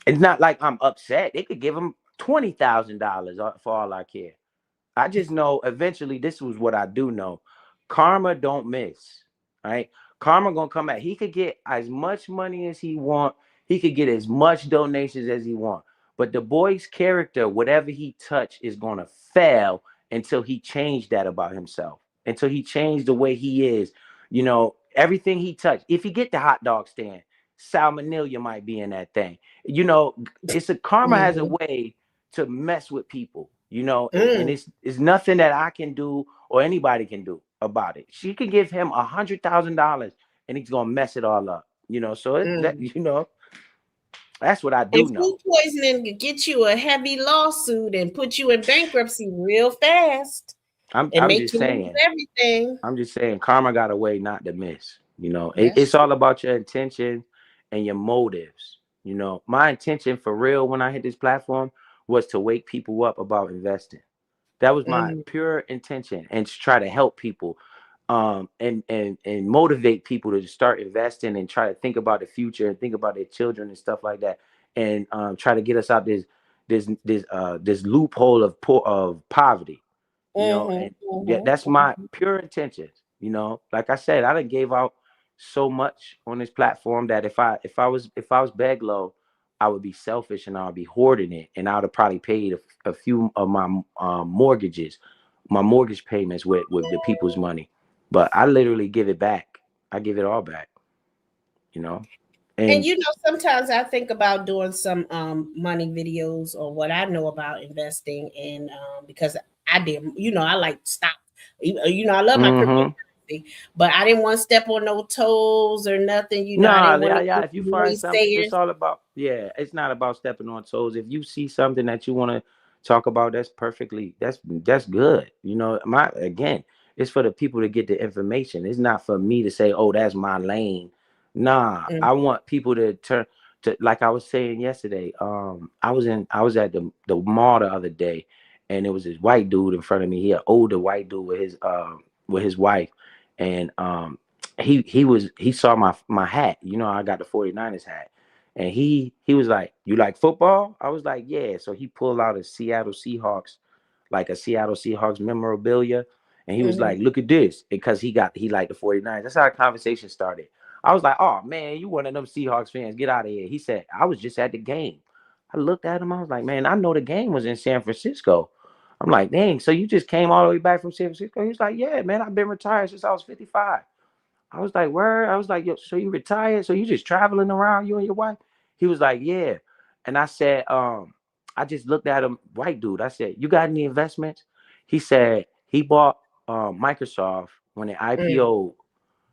It's not like I'm upset. They could give him $20,000 for all I care. I just know eventually this was what I do know. Karma don't miss. Right? Karma gonna come back. He could get as much money as he want. He could get as much donations as he want. But the boy's character, whatever he touch, is gonna fail until he changed that about himself. Until he changed the way he is. You know, Everything he touched. If he get the hot dog stand, salmonella might be in that thing. You know, karma has a Mm-hmm. way to mess with people. You know, and Mm, it's nothing that I can do or anybody can do about it. She can give him $100,000 and he's gonna mess it all up. You know, so mm. that's what I And do food know. poisoning could get you a heavy lawsuit and put you in bankruptcy real fast I'm and I'm make just you lose saying. everything. I'm just saying, karma got a way not to miss. You know, That's it's all true. about your intention and your motives. You know, my intention for real when I hit this platform was to wake people up about investing. That was my Mm, pure intention, and to try to help people, and motivate people to start investing and try to think about the future and think about their children and stuff like that, and try to get us out this loophole of poverty. You know, mhm, and yeah, mhm, that's my pure intentions. You know, like I said, I done gave out so much on this platform that if I was beg low, I would be selfish and I would be hoarding it, and I would have probably paid a few of my mortgages, my mortgage payments with the people's money. But I literally give it back. I give it all back. You know, And and sometimes I think about doing some money videos or what I know about investing, and because I did, I like stock. I love my mm-hmm. cryptocurrency, but I didn't want to step on no toes or nothing. I Nah, didn't want yeah, to yeah. get If you find something, it's naysayers. all about, yeah. It's not about stepping on toes. If you see something that you want to talk about, that's good. You know, it's for the people to get the information. It's not for me to say, oh, that's my lane. Nah, Mm, I want people to turn to, like I was saying yesterday. I was at the mall the other day, and there was this white dude in front of me. He an older white dude with his wife, and he saw my hat. You know, I got the 49ers hat. And he was like, "You like football?" I was like, "Yeah." So he pulled out a Seattle Seahawks memorabilia, and he was mhm, like, "Look at this," because he liked the 49ers. That's how the conversation started. I was like, "Oh man, you one of them Seahawks fans? Get out of here." He said, "I was just at the game." I looked at him. I was like, "Man, I know the game was in San Francisco." I'm like, "Dang, so you just came all the way back from San Francisco?" He was like, "Yeah, man, I've been retired since I was 55." I was like, word. I was like, yo, so you retired? So you just traveling around, you and your wife? He was like, yeah. And I said, I just looked at him, white dude. I said, you got any investments? He said he bought Microsoft when it mm, IPO.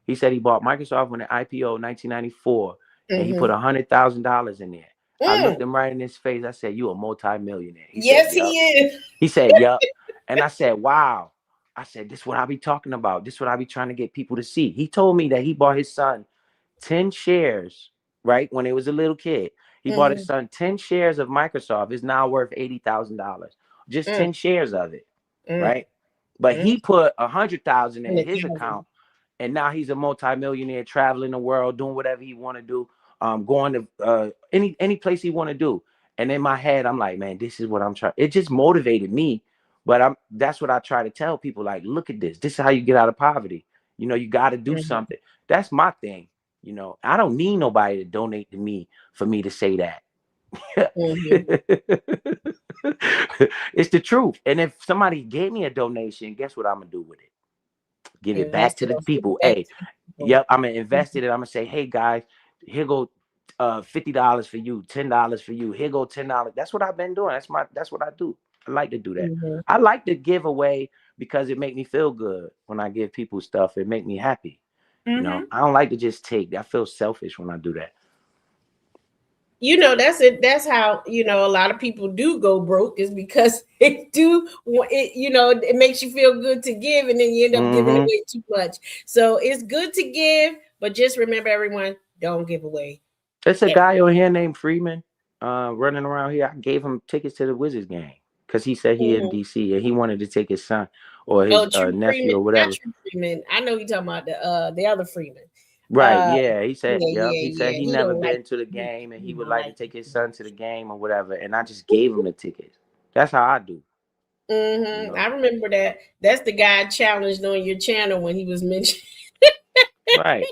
He said he bought Microsoft when it IPO 1994, and he put mhm, $100,000 in there. I looked mm. him right in his face. I said, you a multi-millionaire. He said, Yes, he yup. is. He said, yup. And I said, wow. I said, this is what I be talking about. This is what I be trying to get people to see. He told me that he bought his son 10 shares, right? When he was a little kid. He bought his Mhm, son 10 shares of Microsoft. It's now worth $80,000. Just mm, 10 shares of it, mm, right? But mm. he put 100,000 in his 100,000. account, and now he's a multimillionaire traveling the world, doing whatever he want to do, going to any place he want to do. And in my head, I'm like, man, this is what I'm trying. It just motivated me. But that's what I try to tell people. Like, look at this. This is how you get out of poverty. You know, you got to do Mhm, something. That's my thing. You know, I don't need nobody to donate to me for me to say that. mhm. It's the truth. And if somebody gave me a donation, guess what I'm gonna do with it? Give it back Invest to it the or give people. it back Hey, to the people. yep, I'm gonna invest it. I'm gonna say, hey guys, here go $50 for you, $10 for you. Here go $10. That's what I've been doing. That's what I do. I like to do that. Mhm, I like to give away because it make me feel good when I give people stuff. It make me happy. You know, mhm. I don't like to just take. I feel selfish when I do that. That's it. That's how a lot of people do go broke, is because it do it. It makes you feel good to give, and then you end up giving Hmm. away too much. So it's good to give, but just remember, everyone, don't give away There's a everything. guy on here named Freeman, running around here. I gave him tickets to the Wizards game because he said he in Mhm. DC and he wanted to take his son or his Oh, True nephew Freeman, or not whatever. True Freeman. I know you're talking about the other Freeman. Right? Uh, Yeah. He said, yeah, yep. yeah, He said yeah. he He never don't like. been to the He, game and he he would don't like to like. take his son to the game or whatever. And I just gave him the tickets. That's how I do. You I know. remember that. That's the guy challenged on your channel when he was Right.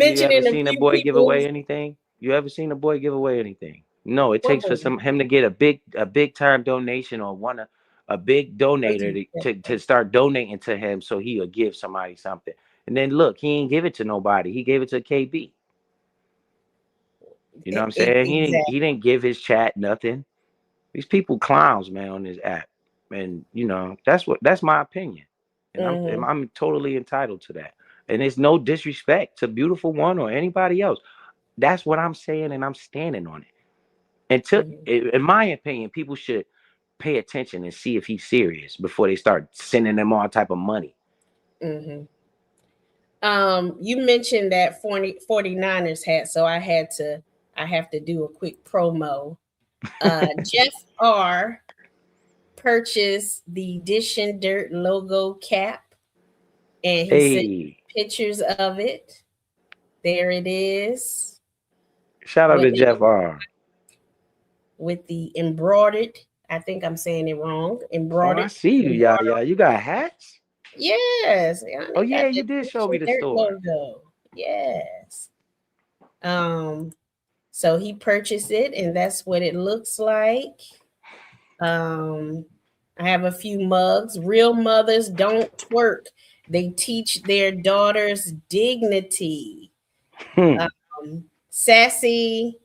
You ever mentioning a seen a few boy give people. away anything? You ever seen a boy give away anything? No, it What takes for boy? him to get a big time donation or a big donator to start donating to him so he'll give somebody something. And then look, he ain't give it to nobody. He gave it to KB. You know what I'm saying? Exactly. He didn't give his chat nothing. These people clowns, man, on this app. And you know, that's my opinion. And I'm totally entitled to that. And it's no disrespect to Beautiful One or anybody else. That's what I'm saying, and I'm standing on it. And in my opinion, people should pay attention and see if he's serious before they start sending them all type of money. You mentioned that 49ers hat, so I have to do a quick promo. Jeff R purchased the Dish and Dirt logo cap, and he sent Hey, pictures of it. There it is. shout out to Jeff R. With the embroidered, I think I'm saying it wrong. Oh, I Embroidered. see you, Yaya. You got hats? Yes. Oh Got yeah, you the did Dish show me and the Dirt store. logo. Yes. So he purchased it, and that's what it looks like. I have a few mugs. Real mothers don't twerk. They teach their daughters dignity. Sassy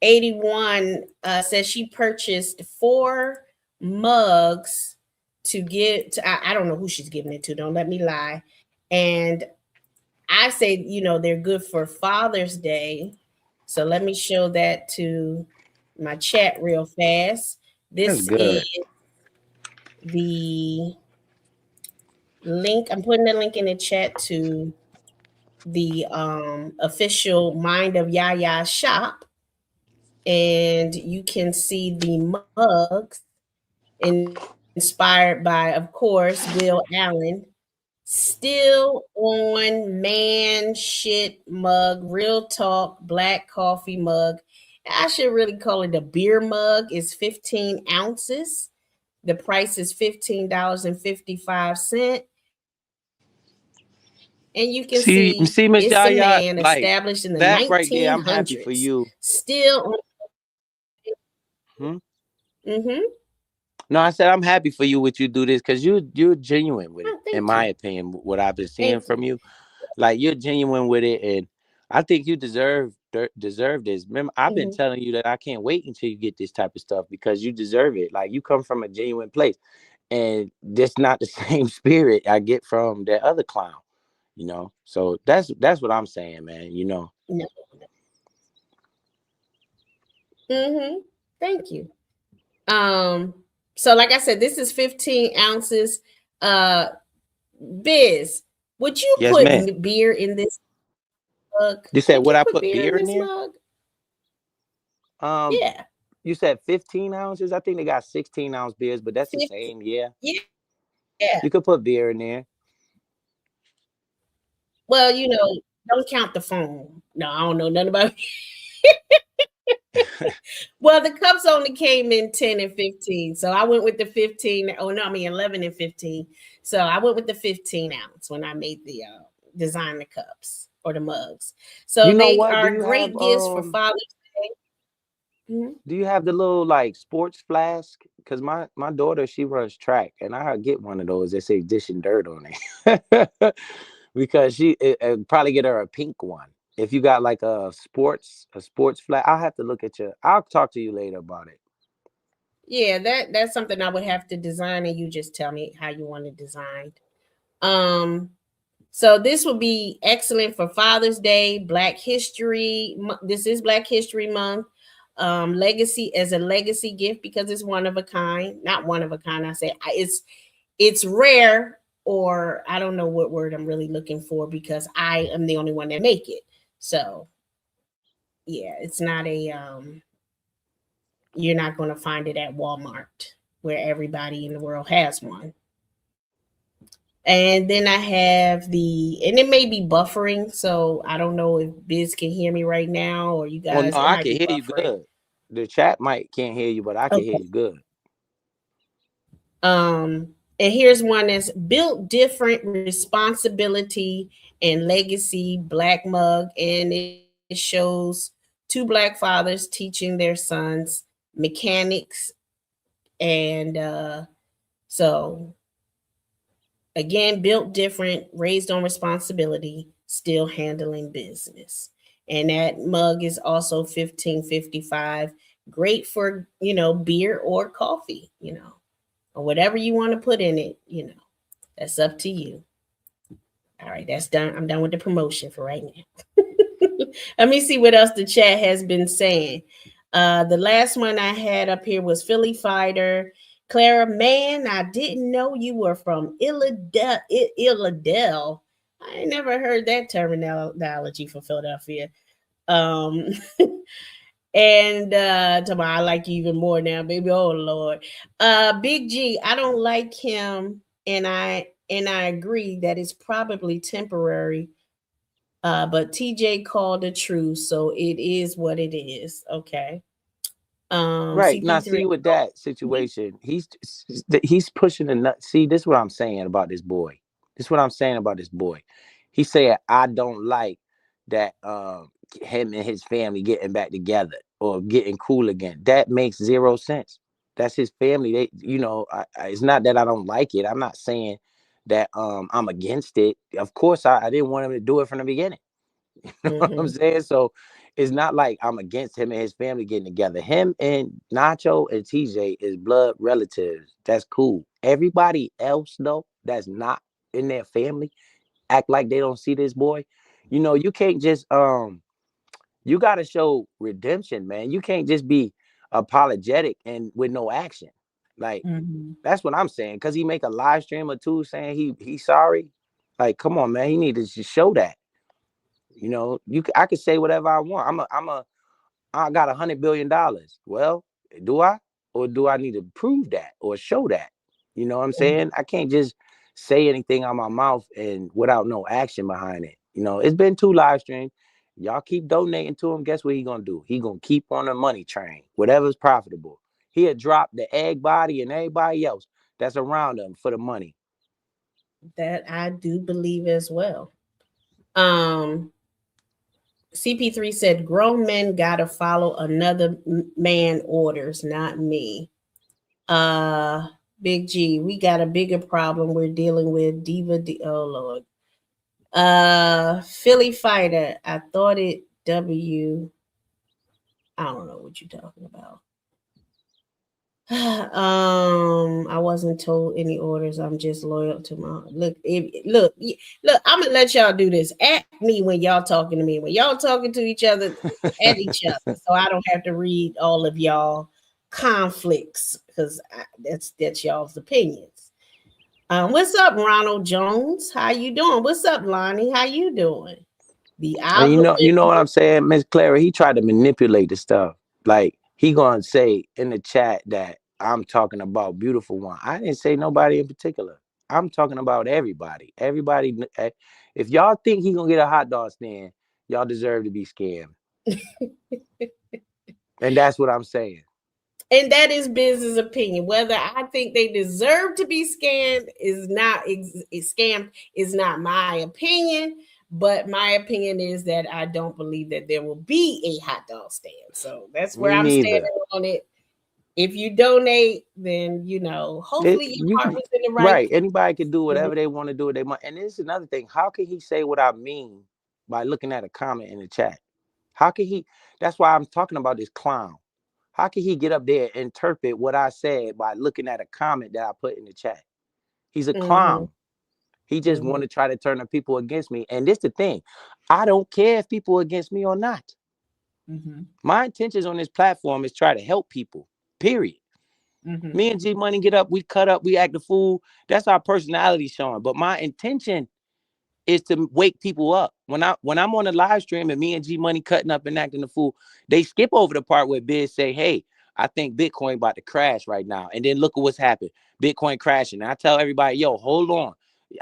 81 says she purchased 4 mugs to give to, I don't know who she's giving it to, don't let me lie. And I say, you know, they're good for Father's Day. So let me show that to my chat real fast. That's This is good. the link. I'm putting the link in the chat to the official Mind of Yaya shop. And you can see the mugs inspired by, of course, Will Allen. Still on man shit mug, real talk, black coffee mug. I should really call it a beer mug. It's 15 ounces. The price is $15.55. And you can see See, Miss it's a Yaya, man like established in the that right there. I'm happy for 1900s. you. Still on. Hmm? Mm-hmm. No, I said I'm happy for you what you do this because you're genuine with it. Oh, In thank my you. opinion, what I've been seeing Thank from you. you, like you're genuine with it, and I think you deserve this. Remember, I've been Mm-hmm. telling you that I can't wait until you get this type of stuff because you deserve it. Like you come from a genuine place, and that's not the same spirit I get from that other clown. You know, so that's what I'm saying, man. You know. No. Mm-hmm. Thank you. So like I said, this is 15 ounces. Uh Biz, would you Yes, put man. beer in this mug? You said Would would you I put put beer in beer in this there? mug? Um, Yeah. you said 15 ounces. I think they got 16-ounce beers, but that's the 50. same. Yeah, Yeah. Yeah. you could put beer in there. Well, you know, don't count the phone. No, I don't know nothing about. Well, the cups only came in 10 and 15. So I went with the 15. Oh, no, I mean 11 and 15. So I went with the 15 ounce when I made the design the cups or the mugs. So You know they what? are great gifts for Father's Day. Mhm. Do you have the little like sports flask? Because my daughter, she runs track, and I get one of those that say "Dish and Dirt" on it. Because it probably get her a pink one. If you got like a sports flag, I'll have to look at you. I'll talk to you later about it. Yeah, that's something I would have to design, and you just tell me how you want it designed. Um, so this will be excellent for Father's Day, Black History. This is Black History Month. Legacy as a legacy gift because it's one of a kind. Not one of a kind. I say it's rare, or I don't know what word I'm really looking for because I am the only one that make it. So yeah, it's not a you're not going to find it at Walmart where everybody in the world has one. And then I have and it may be buffering, so I don't know if Biz can hear me right now or you Well, no, guys, it I might can be hear you buffering. good. The chat might can't hear you, but I can hear Okay. you good. And here's one that's built different responsibility and legacy black mug, and it shows two black fathers teaching their sons mechanics, and so Again, built different, raised on responsibility, still handling business. And that mug is also 1555. Great for, beer or coffee, or whatever you want to put in it, that's up to you. All right, that's done. I'm done with the promotion for right now. Let me see what else the chat has been saying. The last one I had up here was Philly Fighter. Clara, man, I didn't know you were from Illidale. I ain't never heard that terminology for Philadelphia. Um, and I like you even more now, baby. Oh Lord. Big G, I don't like him, and I agree that it's probably temporary. But TJ called the truth, so it is what it is. Okay. Right. Now, CP3. see, with that situation, he's pushing the nut. See, this is what I'm saying about this boy. This is what I'm saying about this boy. He said, I don't like that him and his family getting back together or getting cool again. That makes zero sense. That's his family. They, it's not that I don't like it. I'm not saying that I'm against it. Of course, I didn't want him to do it from the beginning. You know what I'm saying? So it's not like I'm against him and his family getting together. Him and Nacho and TJ is blood relatives. That's cool. Everybody else, though, that's not in their family, act like they don't see this boy. You can't just you gotta show redemption, man. You can't just be apologetic and with no action. Like, that's what I'm saying. Cause he make a live stream or two saying he's sorry. Like, come on, man. He need to just show that. I could say whatever I want. I got $100 billion. Well, do I? Or do I need to prove that or show that? You know what I'm saying? I can't just say anything out my mouth and without no action behind it. It's been 2 live streams. Y'all keep donating to him. Guess what he gonna do? He gonna keep on the money train, whatever's profitable. He'll drop the egg body and everybody else that's around him for the money. That I do believe as well. CP3 said, grown men gotta follow another man orders, not me. Big G, we got a bigger problem we're dealing with. Oh Lord. Philly Fighter, I thought it I don't know what you're talking about. I wasn't told any orders. I'm just loyal to my look. I'm gonna let y'all do this. At me when y'all talking to me. When y'all talking to each other, at each other, so I don't have to read all of y'all conflicts because that's y'all's opinions. What's up, Ronald Jones? How you doing? What's up, Lonnie? How you doing? The And you know algorithm. what I'm saying, Miss Clara. He tried to manipulate the stuff. Like, he gonna say in the chat that I'm talking about Beautiful One. I didn't say nobody in particular. I'm talking about everybody. Everybody. If y'all think he gonna get a hot dog stand, y'all deserve to be scammed. And that's what I'm saying. And that is business opinion. Whether I think they deserve to be scammed is not my opinion. But my opinion is that I don't believe that there will be a hot dog stand. So that's where Me I'm neither. standing on it. If you donate, then hopefully your heart was in the right. Anybody can do whatever they want to do. And this is another thing. How can he say what I mean by looking at a comment in the chat? How can he? That's why I'm talking about this clown. How can he get up there and interpret what I said by looking at a comment that I put in the chat? He's a clown. He just want to try to turn the people against me. And this the thing. I don't care if people are against me or not. My intentions on this platform is try to help people, period. Me and G Money get up, we cut up, we act a fool. That's our personality showing. But my intention is to wake people up. When I'm on a live stream and me and G Money cutting up and acting a fool, they skip over the part where Biz say, hey, I think Bitcoin about to crash right now. And then look at what's happened. Bitcoin crashing. And I tell everybody, yo, hold on.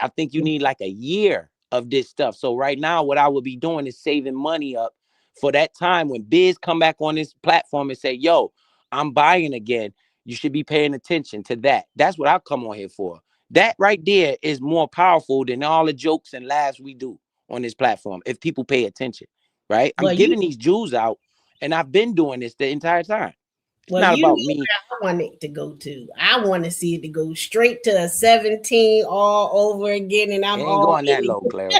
I think you need like a year of this stuff. So right now, what I would be doing is saving money up for that time when Biz come back on this platform and say, yo, I'm buying again. You should be paying attention to that. That's what I come on here for. That right there is more powerful than all the jokes and laughs we do on this platform. If people pay attention, right? I'm giving these jewels out, and I've been doing this the entire time. Well, not you know about me. where I want it to go to. I want to see it to go straight to a 17 all over again, and It I'm ain't all going that in low, it. Clara.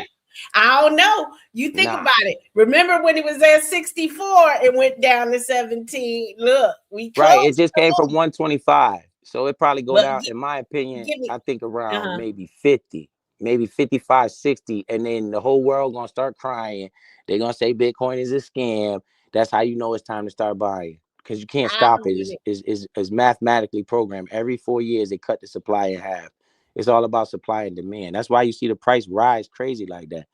I don't know. You think Nah. about it. Remember when it was at 64, it went down to 17. Look, we Right. close. It just came from 125. So it probably go But down, in my opinion, give me, I think around uh-huh. maybe 50, maybe 55, 60. And then the whole world gonna start crying. They're gonna say Bitcoin is a scam. That's how you know it's time to start buying. Because you can't I stop it. believe it. It's mathematically programmed. Every 4 years they cut the supply in half. It's all about supply and demand. That's why you see the price rise crazy like that.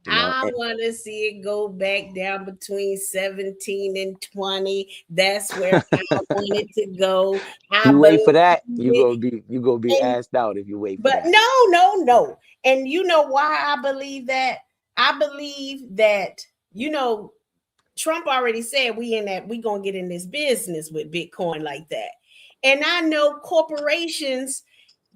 You know, I want to see it go back down between 17 and 20. That's where I want it to go. I you wait believe for that, it. you gonna be And asked out if you wait for but that. no. And you know why I believe that? I believe that, Trump already said we gonna get in this business with Bitcoin like that. And I know corporations,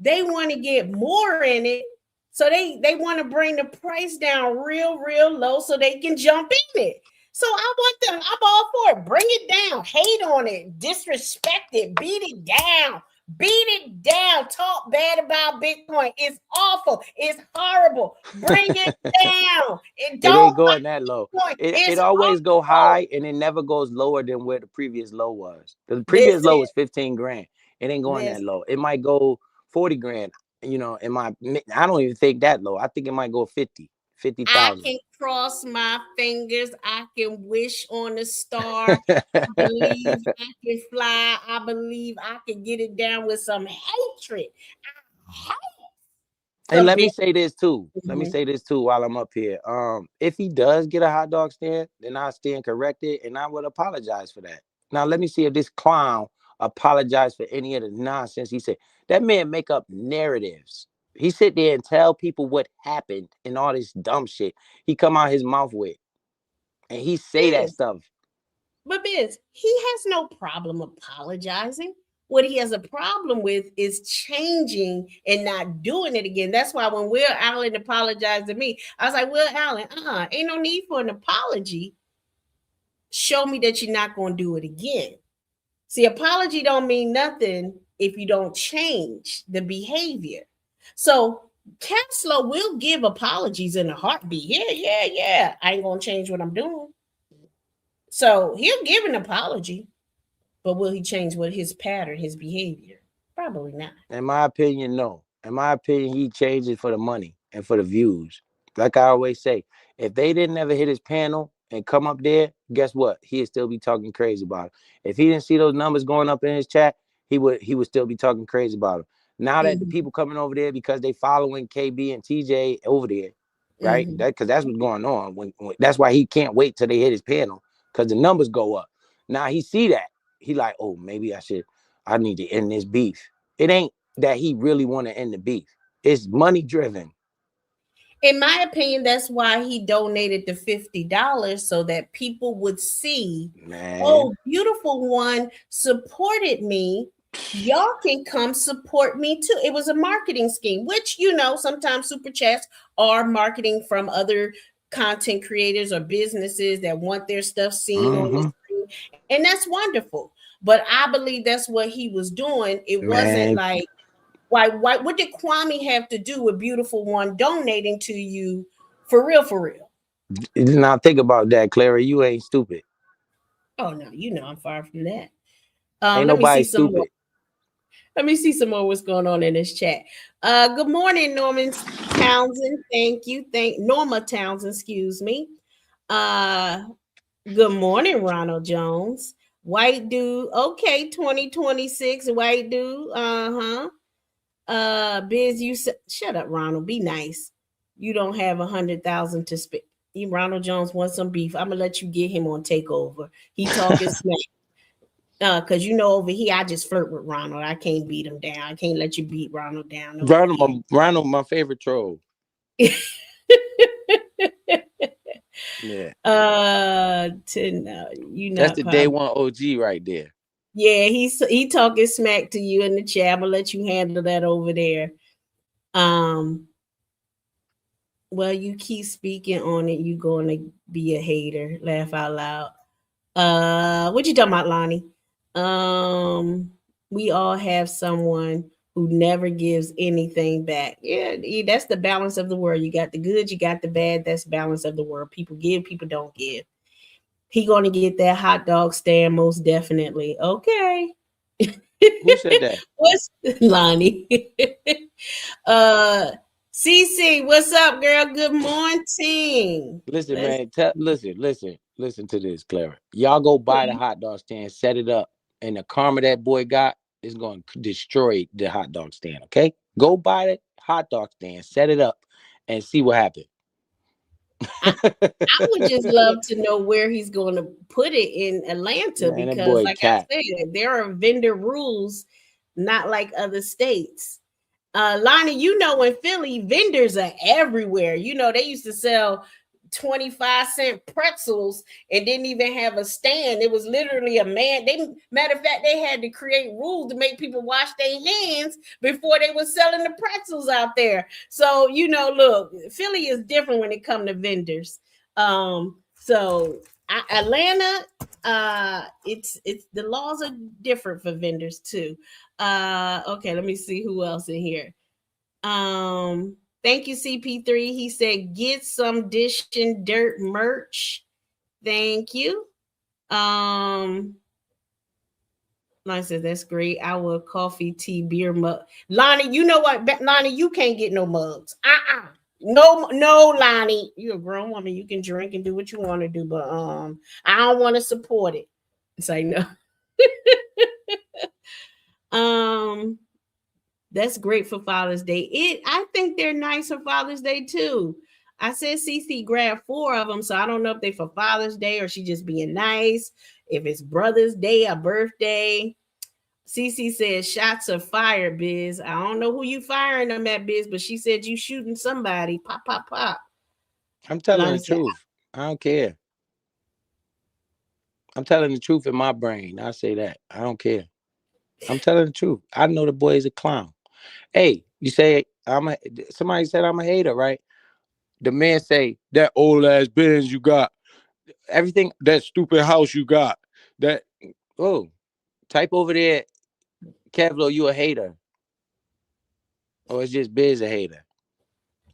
they want to get more in it. So they want to bring the price down real low so they can jump in it. So I want them, I'm all for it. Bring it down, hate on it, disrespect it, beat it down. Beat it down. Talk bad about Bitcoin. It's awful. It's horrible. Bring it down. And It don't ain't going that low. like Bitcoin. It It's always go awful. high and it never goes lower than where the previous low was. The previous Listen, low was 15 grand. It ain't going that listen. low. It might go 40 grand. I don't even think that low. I think it might go 50, I 50,000. can cross my fingers. I can wish on a star. I believe I can fly. I believe I can get it down with some hatred. I hate And the let me bit. say this too. Let me Mhm. say this too while I'm up here. If he does get a hot dog stand, then I stand corrected and I would apologize for that. Now let me see if this clown apologized for any of the nonsense he said. That man make up narratives. He sit there and tell people what happened and all this dumb shit he come out his mouth with, and he say that Biz, stuff. but Biz, he has no problem apologizing. What he has a problem with is changing and not doing it again. That's why when Will Allen apologized to me, I was like, Will Allen, ain't no need for an apology. Show me that you're not going to do it again. See, apology don't mean nothing if you don't change the behavior. So Kevlo will give apologies in a heartbeat. Yeah. I ain't gonna change what I'm doing. So he'll give an apology, but will he change what his pattern, his behavior? Probably not. In my opinion, no. In my opinion, he changed it for the money and for the views. Like I always say, if they didn't ever hit his panel and come up there, guess what? He'd still be talking crazy about it. If he didn't see those numbers going up in his chat, he would still be talking crazy about it. Now that the Mm-hmm. people coming over there because they following KB and TJ over there, right? Mm-hmm. That because that's what's going on. When that's why he can't wait till they hit his panel because the numbers go up. Now he see that he like, oh, maybe I need to end this beef. It ain't that he really want to end the beef. It's money driven. In my opinion, that's why he donated the $50 so that people would see, Man. oh, beautiful one supported me. Y'all can come support me too. It was a marketing scheme, which sometimes super chats are marketing from other content creators or businesses that want their stuff seen on the Mm-hmm. screen. And that's wonderful. But I believe that's what he was doing. It wasn't Man. like, why what did Kwame have to do with beautiful one donating to you for real, for real? Now think about that, Clara. You ain't stupid. Oh no, I'm far from that. Ain't Let me see nobody some more. stupid. Let me see some more what's going on in this chat. Good morning, Norman Townsend. Thank you. Thank Norma Townsend, excuse me. Uh good morning, Ronald Jones. White dude. Okay, 2026, white dude. Uh-huh. Biz, shut up, Ronald. Be nice. You don't have 100,000 to spend. Ronald Jones wants some beef. I'm gonna let you get him on takeover. He talking smack. Cause over here I just flirt with Ronald. I can't beat him down. I can't let you beat Ronald down over here. Ronald, my favorite troll. Yeah. You That's not the day probably. one OG right there. Yeah, he talking smack to you in the chat. I'm gonna let you handle that over there. Well, you keep speaking on it, you going to be a hater. Laugh out loud. What you talking about, Lonnie? We all have someone who never gives anything back. Yeah, that's the balance of the world. You got the good, you got the bad. That's balance of the world. People give, people don't give. He gonna get that hot dog stand most definitely. Okay. Who said that? What's Lonnie? uh CC, what's up, girl? Good morning. Listen, Let's man. Listen to this, Clara. Y'all go buy the hot dog stand, set it up, and the karma that boy got is going to destroy the hot dog stand. Okay, go buy the hot dog stand, set it up, and see what happens. I would just love to know where he's going to put it in Atlanta Man, that because, boy like I cat. said, there are vendor rules, not like other states. Lonnie, you know, in Philly, vendors are everywhere. You know, they used to sell 25-cent pretzels and didn't even have a stand. It was literally a man. Matter of fact, they had to create rules to make people wash their hands before they were selling the pretzels out there. So, you know, look, Philly is different when it comes to vendors. So Atlanta, it's the laws are different for vendors too. Okay, let me see who else in here. Thank you, CP3. He said, get some dishing dirt merch. Thank you. Lonnie says, that's great. Our coffee, tea, beer mug. Lonnie, you know what? Lonnie, you can't get no mugs. No, Lonnie. You're a grown woman. You can drink and do what you want to do, but I don't want to support it. Say no. That's great for Father's Day. I think they're nice for Father's Day too. I said CC grabbed 4 of them, so I don't know if they for Father's Day or she just being nice. If it's Brother's Day or birthday. CC says shots are fired, Biz. I don't know who you firing them at, Biz, but she said you shooting somebody. Pop, pop, pop. I'm telling Lonnie the said, truth. I don't care. I'm telling the truth in my brain. I say that. I don't care. I'm telling the truth. I know the boy is a clown. Hey, you say somebody said I'm a hater, right? The man say that old ass Benz you got, everything, that stupid house you got, that type over there, Kevlo, you a hater, or it's just Biz a hater.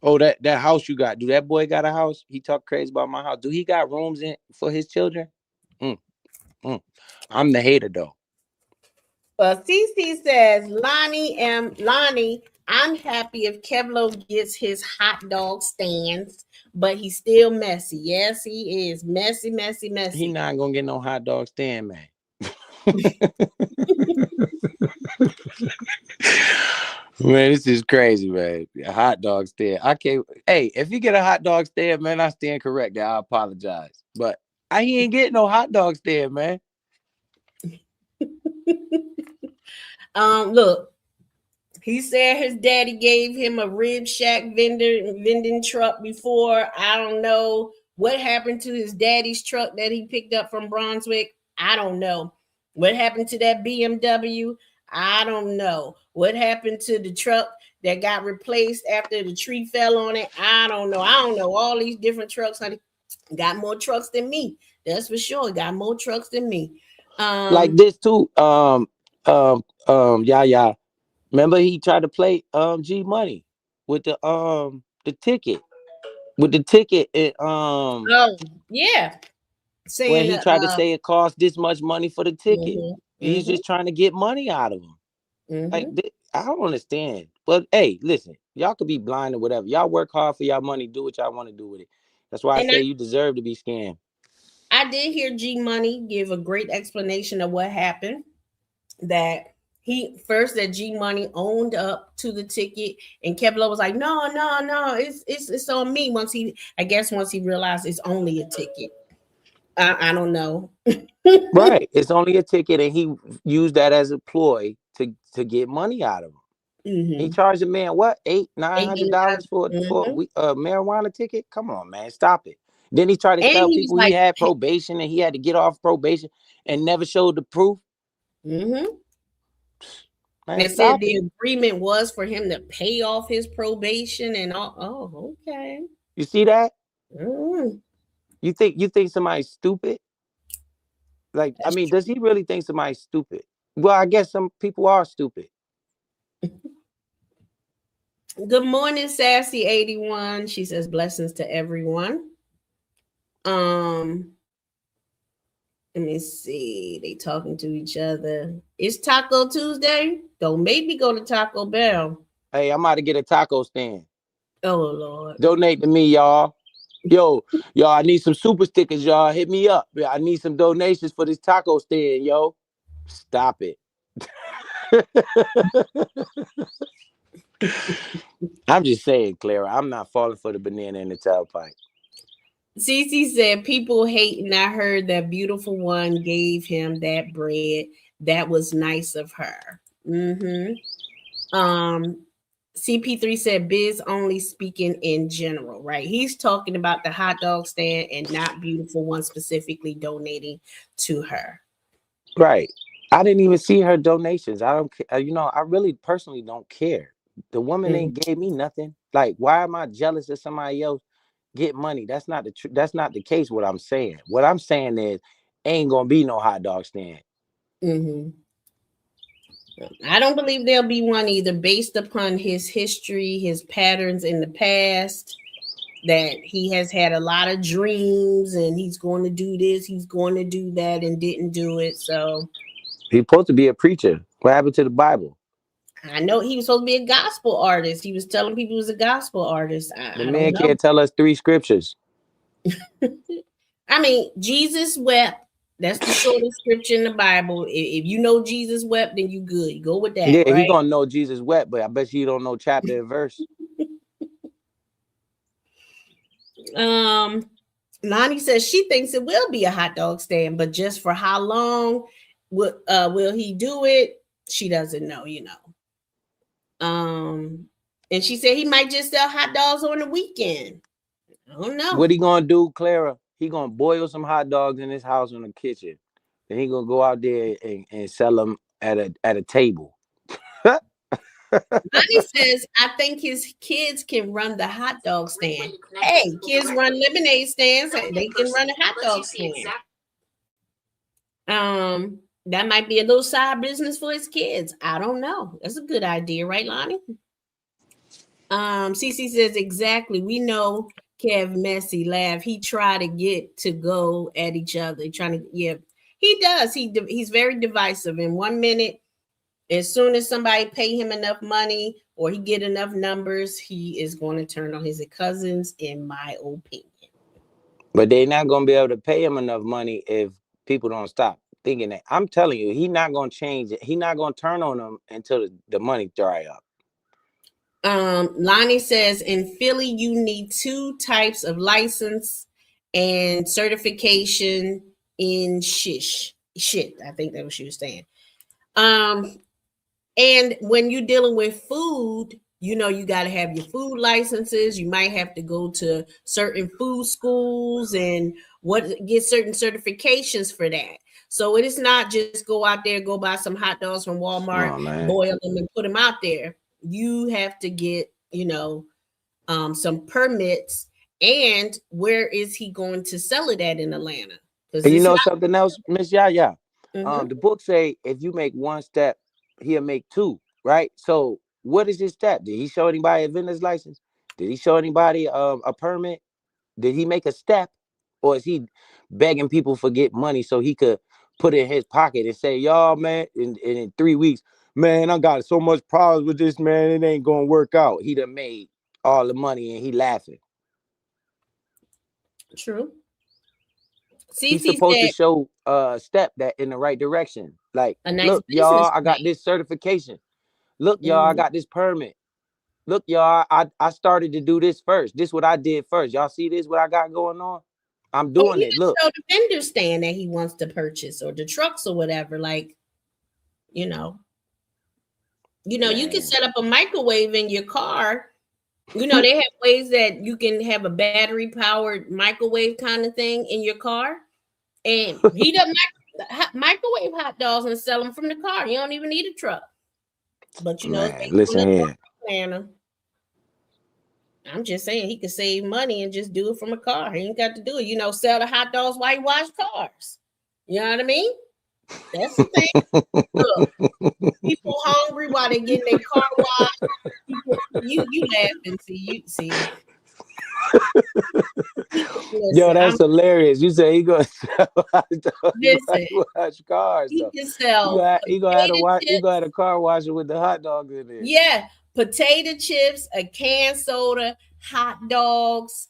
Oh, that house you got. Do that boy got a house? He talk crazy about my house. Do he got rooms in for his children? Mm, mm. I'm the hater though. well, CC says, Lonnie, I'm happy if Kevlo gets his hot dog stands, but he's still messy. Yes, he is. Messy, messy, He messy. not gonna get no hot dog stand, man. Man, this is crazy, man. A hot dog stand. I can't. Hey, if you get a hot dog stand, man, I stand corrected. I apologize, but he ain't getting no hot dog stand, man. Look, he said his daddy gave him a rib shack vending truck before. I don't know what happened to his daddy's truck that he picked up from Brunswick. I don't know. What happened to that BMW? I don't know. What happened to the truck that got replaced after the tree fell on it? I don't know. I don't know. All these different trucks, honey. Got more trucks than me. That's for sure. Got more trucks than me. Like this too. Yeah. Remember he tried to play G Money with the ticket. With the ticket and Oh, yeah. when Saying he tried to say it cost this much money for the ticket. mm-hmm, He's mm-hmm, just trying to get money out of him. Like mm-hmm. I don't understand. But hey, listen, y'all could be blind or whatever. Y'all work hard for y'all money, do what y'all want to do with it. That's why I And say you deserve to be scammed. I did hear G Money give a great explanation of what happened. That that G Money owned up to the ticket, and Kevlo was like, "No, no, no, it's on me." Once he realized it's only a ticket. I don't know. Right. It's only a ticket, and he used that as a ploy to get money out of him. He Mm-hmm. charged a man what, $89. $800-$900 for Mm-hmm. a marijuana ticket? Come on, man, stop it. Then he tried to And tell he was people he like, had probation and he had to get off probation and never showed the proof. mm-hmm. Man, And said stop the it. agreement was for him to pay off his probation and all. Oh, okay. You see that? Mm-hmm. You think somebody's stupid? Like, I That's mean, does he really think somebody's stupid? Well, I guess some people are stupid. true. Good morning, Sassy81. She says blessings to everyone. Um, Let me see. They talking to each other. It's Taco Tuesday. Don't make me go to Taco Bell. Hey, I'm about to get a taco stand. Oh Lord. Donate to me, y'all. Yo, y'all, I need some super stickers, y'all. Hit me up. I need some donations for this taco stand, yo. Stop it. I'm just saying, Clara, I'm not falling for the banana in the tailpipe. Cece said people hating. I heard that beautiful one gave him that bread. That was nice of her. CP3 said Biz only speaking in general, right? He's talking about the hot dog stand and not beautiful one specifically donating to her. Right. I didn't even see her donations. I don't care. I really personally don't care. The woman ain't gave me nothing. Like, why am I jealous of somebody else get money? That's not that's not the case. What I'm saying. What I'm saying is, ain't gonna be no hot dog stand. I don't believe there'll be one either, based upon his history, his patterns in the past. That he has had a lot of dreams and he's going to do this, he's going to do that, and didn't do it. So He's supposed to be a preacher. What happened to the Bible? I know he was supposed to be a gospel artist. He was telling people he was a gospel artist. The I don't man know. can't tell us 3 scriptures. I mean, Jesus wept. That's the shortest scripture in the Bible. If you know Jesus wept, then you good. You go with that, Yeah, he right? gonna know Jesus wept, but I bet you don't know chapter and verse. Lonnie says she thinks it will be a hot dog stand, but just for how long will he do it? She doesn't know, And she said he might just sell hot dogs on the weekend. I don't know. What he gonna do, Clara? He gonna boil some hot dogs in his house in the kitchen. Then he gonna go out there and sell them at a table. Lonnie says, I think his kids can run the hot dog stand. Hey, kids run lemonade stands. They can run a hot dog stand. That might be a little side business for his kids. I don't know. That's a good idea, right, Lonnie? CC says exactly. We know Kev messy laugh. He tried to get to go at each other. Trying to, yeah, he does. He's very divisive. In 1 minute, as soon as somebody pay him enough money or he get enough numbers, he is going to turn on his cousins, in my opinion. But they're not gonna be able to pay him enough money if people don't stop thinking that. I'm telling you, he's not gonna change it. He's not gonna turn on them until the money dry up. Lonnie says in Philly, you need 2 types of license and certification in shit. I think that was what she was saying. And when you're dealing with food, you got to have your food licenses. You might have to go to certain food schools and get certain certifications for that. So it is not just go out there, go buy some hot dogs from Walmart, boil them and put them out there. You have to get, some permits. And where is he going to sell it at in Atlanta? And you know something else, Miss Yaya? Mm-hmm. The book say if you make 1 step, he'll make 2, right? So what is his step? Did he show anybody a vendor's license? Did he show anybody a permit? Did he make a step? Or is he begging people for get money so he could put it in his pocket and say, y'all, man, in 3 weeks, man, I got so much problems with this, man, it ain't gonna work out. He done made all the money and he laughing. True. He's supposed to show a step that in the right direction. Like, a nice look, y'all, I got this certification. Look, y'all, I got this permit. Look, y'all, I started to do this first. This is what I did first. Y'all see this, what I got going on? I'm doing it. Look. Show the vendor stand that he wants to purchase or the trucks or whatever. Like, you can set up a microwave in your car. They have ways that you can have a battery powered microwave kind of thing in your car and heat up microwave hot dogs and sell them from the car. You don't even need a truck. But listen here. I'm just saying he could save money and just do it from a car. He ain't got to do it. Sell the hot dogs while you wash cars. You know what I mean? That's the thing. Look, people hungry while they getting their car washed. You laughing? See. Yo, Listen, that's hilarious. You say he gonna sell hot dogs while listen. you wash cars He though. can sell You gonna have to potato watch. You gonna chips. have a car washer with the hot dogs in there. Yeah, potato chips, a canned soda, hot dogs,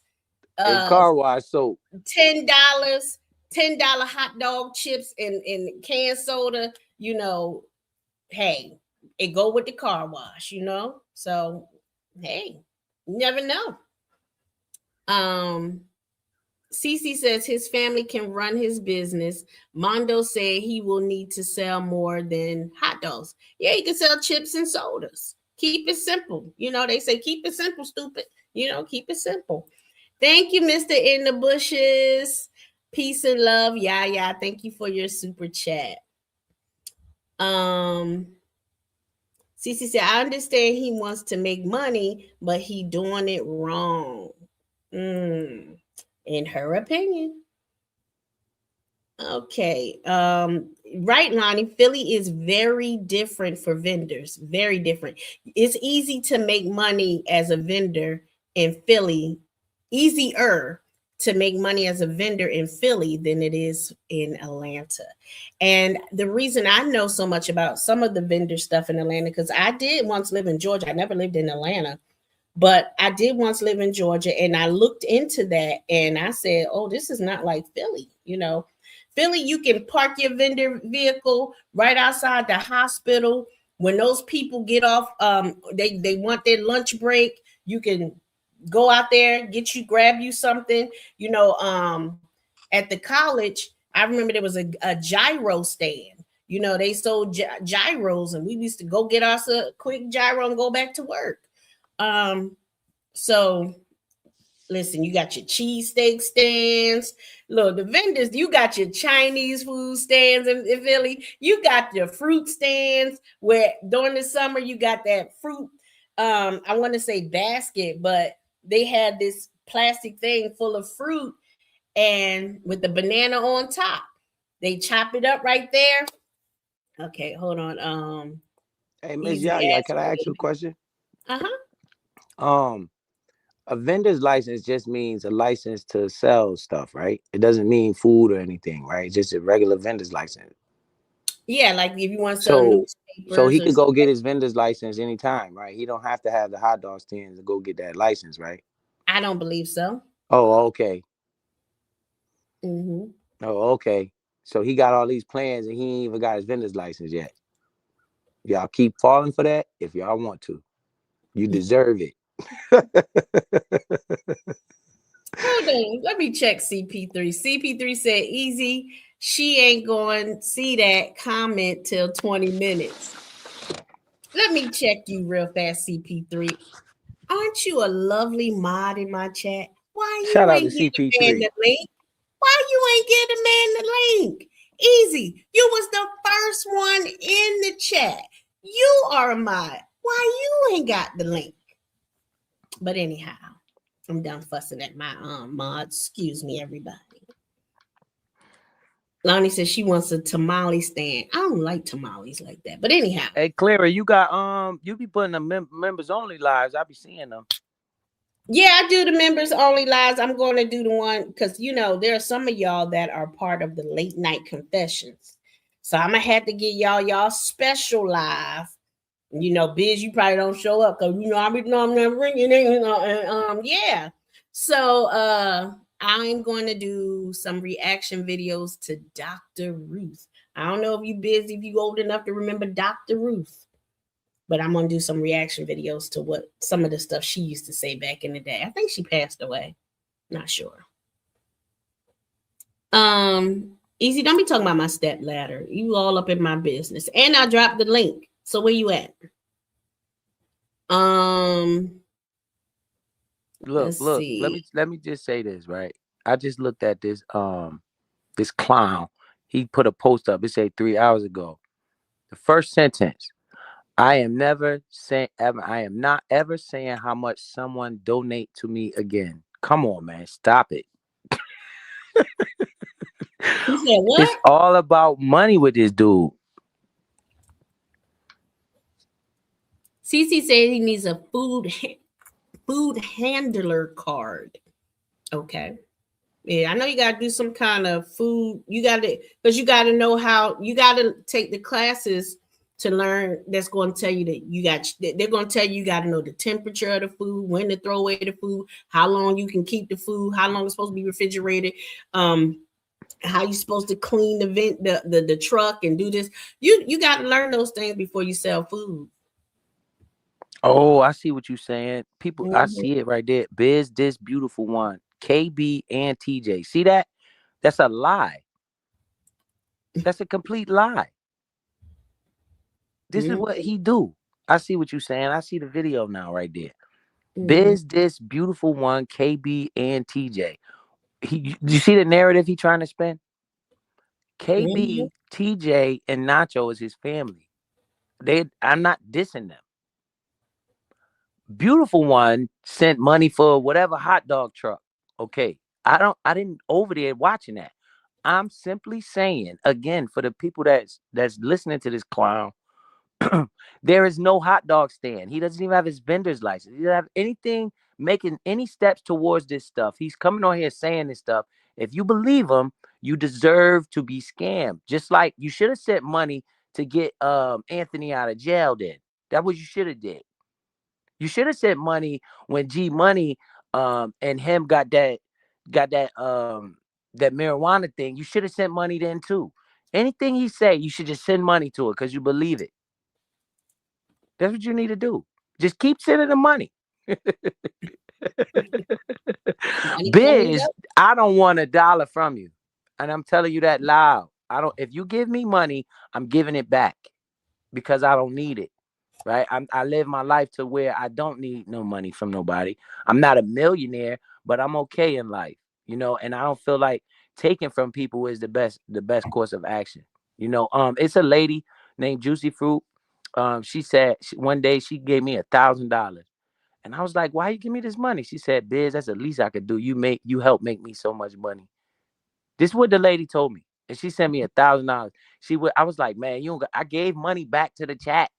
And uh, car wash soap. $10, $10 hot dog chips and canned soda. You know, hey, it go with the car wash. You know, so hey, you never know. Um, Cece says his family can run his business. Mondo said he will need to sell more than hot dogs. Yeah, he can sell chips and sodas. Keep it simple. You know, they say keep it simple, stupid. You know, keep it simple. Thank you, Mr. In the Bushes. Peace and love. Yeah. Thank you for your super chat. Um, Cece said, I understand he wants to make money, but he doing it wrong. In her opinion. Okay. Right, Lonnie, Philly is very different for vendors. Very different. It's easy to make money as a vendor in Philly, easier to make money as a vendor in Philly than it is in Atlanta. And the reason I know so much about some of the vendor stuff in Atlanta, because I did once live in Georgia. I never lived in Atlanta. But I did once live in Georgia and I looked into that and I said, oh, this is not like Philly. You know, Philly, you can park your vendor vehicle right outside the hospital. When those people get off, they want their lunch break. You can go out there, grab you something. You know, at the college, I remember there was a gyro stand. You know, they sold gyros and we used to go get us a quick gyro and go back to work. So listen, you got your cheesesteak stands. Look, the vendors, you got your Chinese food stands in Philly. You got your fruit stands where during the summer you got that fruit. I want to say basket, but they had this plastic thing full of fruit and with the banana on top. They chop it up right there. Okay, hold on. Hey, Miss Easy Yaya, ass. can I ask you a question? Uh-huh. A vendor's license just means a license to sell stuff, right? It doesn't mean food or anything, right? It's just a regular vendor's license. Yeah, like if you want to sell So, so newspapers he or could go something. get his vendor's license anytime, right? He don't have to have the hot dog stands to go get that license, right? I don't believe so. Oh, okay. Mm-hmm. Oh, okay. So he got all these plans and he ain't even got his vendor's license yet. Y'all keep falling for that if y'all want to. You deserve it. Hold on. Let me check CP3. CP3 said easy. She ain't going to see that comment till 20 minutes. Let me check you real fast, CP3. Aren't you a lovely mod in my chat? Why you Shout out to ain't get a man CP3. the link? Why you ain't get a man the link? Easy. You was the first one in the chat. You are a mod. Why you ain't got the link? But anyhow, I'm done fussing at my mods. Excuse me, everybody. Lonnie says she wants a tamale stand. I don't like tamales like that. But anyhow. Hey, Clara, you got you be putting the members only lives. I be seeing them. Yeah, I do the members only lives. I'm going to do the one because you know there are some of y'all that are part of the late night confessions. So I'm gonna have to get y'all special live. You know, Biz, you probably don't show up because you know I'm not ringing in. Yeah. So I'm going to do some reaction videos to Dr. Ruth. I don't know if you busy, if you old enough to remember Dr. Ruth, but I'm gonna do some reaction videos to what some of the stuff she used to say back in the day. I think she passed away. Not sure. Easy, don't be talking about my step ladder. You all up in my business. And I dropped the link. So where you at? Look, See. let me just say this, right? I just looked at this this clown. He put a post up. It said 3 hours ago. The first sentence. I am not ever saying how much someone donate to me again. Come on, man. Stop it. You said what? It's all about money with this dude. Cece said he needs a food handler card. Okay. Yeah, I know you gotta do some kind of food. You gotta, because you gotta know how, you gotta take the classes to learn. That's going to tell you that they're going to tell you got to know the temperature of the food, when to throw away the food, how long you can keep the food, how long it's supposed to be refrigerated, how you supposed to clean the truck and do this. You got to learn those things before you sell food. Oh, I see what you're saying. People, I Mhm. see it right there. Biz, this beautiful one. KB and TJ. See that? That's a lie. That's a complete lie. This is what he do. I see what you're saying. I see the video now right there. Mhm. Biz, this beautiful one, KB and TJ. You see the narrative he trying to spin? Mhm. KB, TJ, and Nacho is his family. I'm not dissing them. Beautiful one sent money for whatever hot dog truck. Okay. I didn't over there watching that. I'm simply saying again for the people that's listening to this clown, there is no hot dog stand. He doesn't even have his vendor's license. He doesn't have anything making any steps towards this stuff. He's coming on here saying this stuff. If you believe him, you deserve to be scammed. Just like you should have sent money to get Anthony out of jail. Then that's what you should have did. You should have sent money when G Money and him got that marijuana thing. You should have sent money then too. Anything he say, you should just send money to it because you believe it. That's what you need to do. Just keep sending the money. Money coming Biz, up. I don't want $1 from you. And I'm telling you that loud. I don't if you give me money, I'm giving it back because I don't need it. Right? I live my life to where I don't need no money from nobody. I'm not a millionaire, but I'm okay in life, and I don't feel like taking from people is the best course of action. It's a lady named Juicy Fruit. She said one day she gave me $1,000. And I was like, why you give me this money? She said, Biz, that's the least I could do. You help make me so much money. This is what the lady told me. And she sent me $1,000. I was like, man, I gave money back to the chat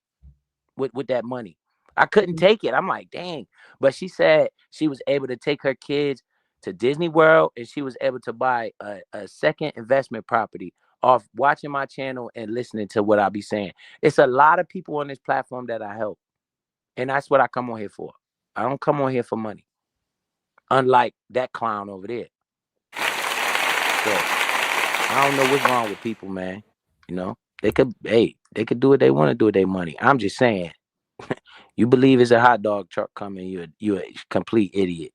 with that money. I couldn't take it. I'm like, dang. But she said she was able to take her kids to Disney World and she was able to buy a second investment property off watching my channel and listening to what I be saying. It's a lot of people on this platform that I help. And that's what I come on here for. I don't come on here for money. Unlike that clown over there. So I don't know what's wrong with people, man. They could do what they want to do with their money. I'm just saying, you believe it's a hot dog truck coming, you're a complete idiot.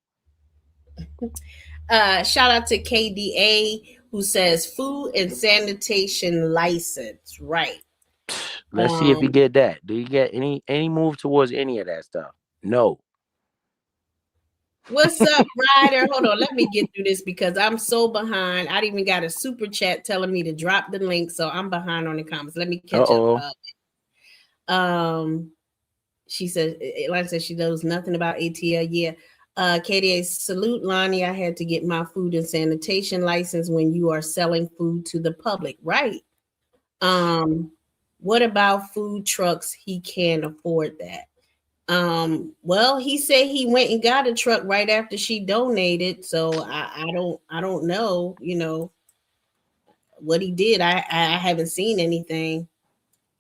Shout out to KDA who says food and sanitation license. Right. Let's see if you Um, get that. Do you get any move towards any of that stuff? No. what's up, Ryder? Hold on, let me get through this because I'm so behind. I even got a super chat telling me to drop the link, so I'm behind on the comments. Let me catch up. Uh-oh. She said, like I said, she knows nothing about ATL. Yeah. KDA, salute Lonnie. I had to get my food and sanitation license when you are selling food to the public, right? What about food trucks? He can't afford that. Well, he said he went and got a truck right after she donated. So I don't know, what he did. I haven't seen anything.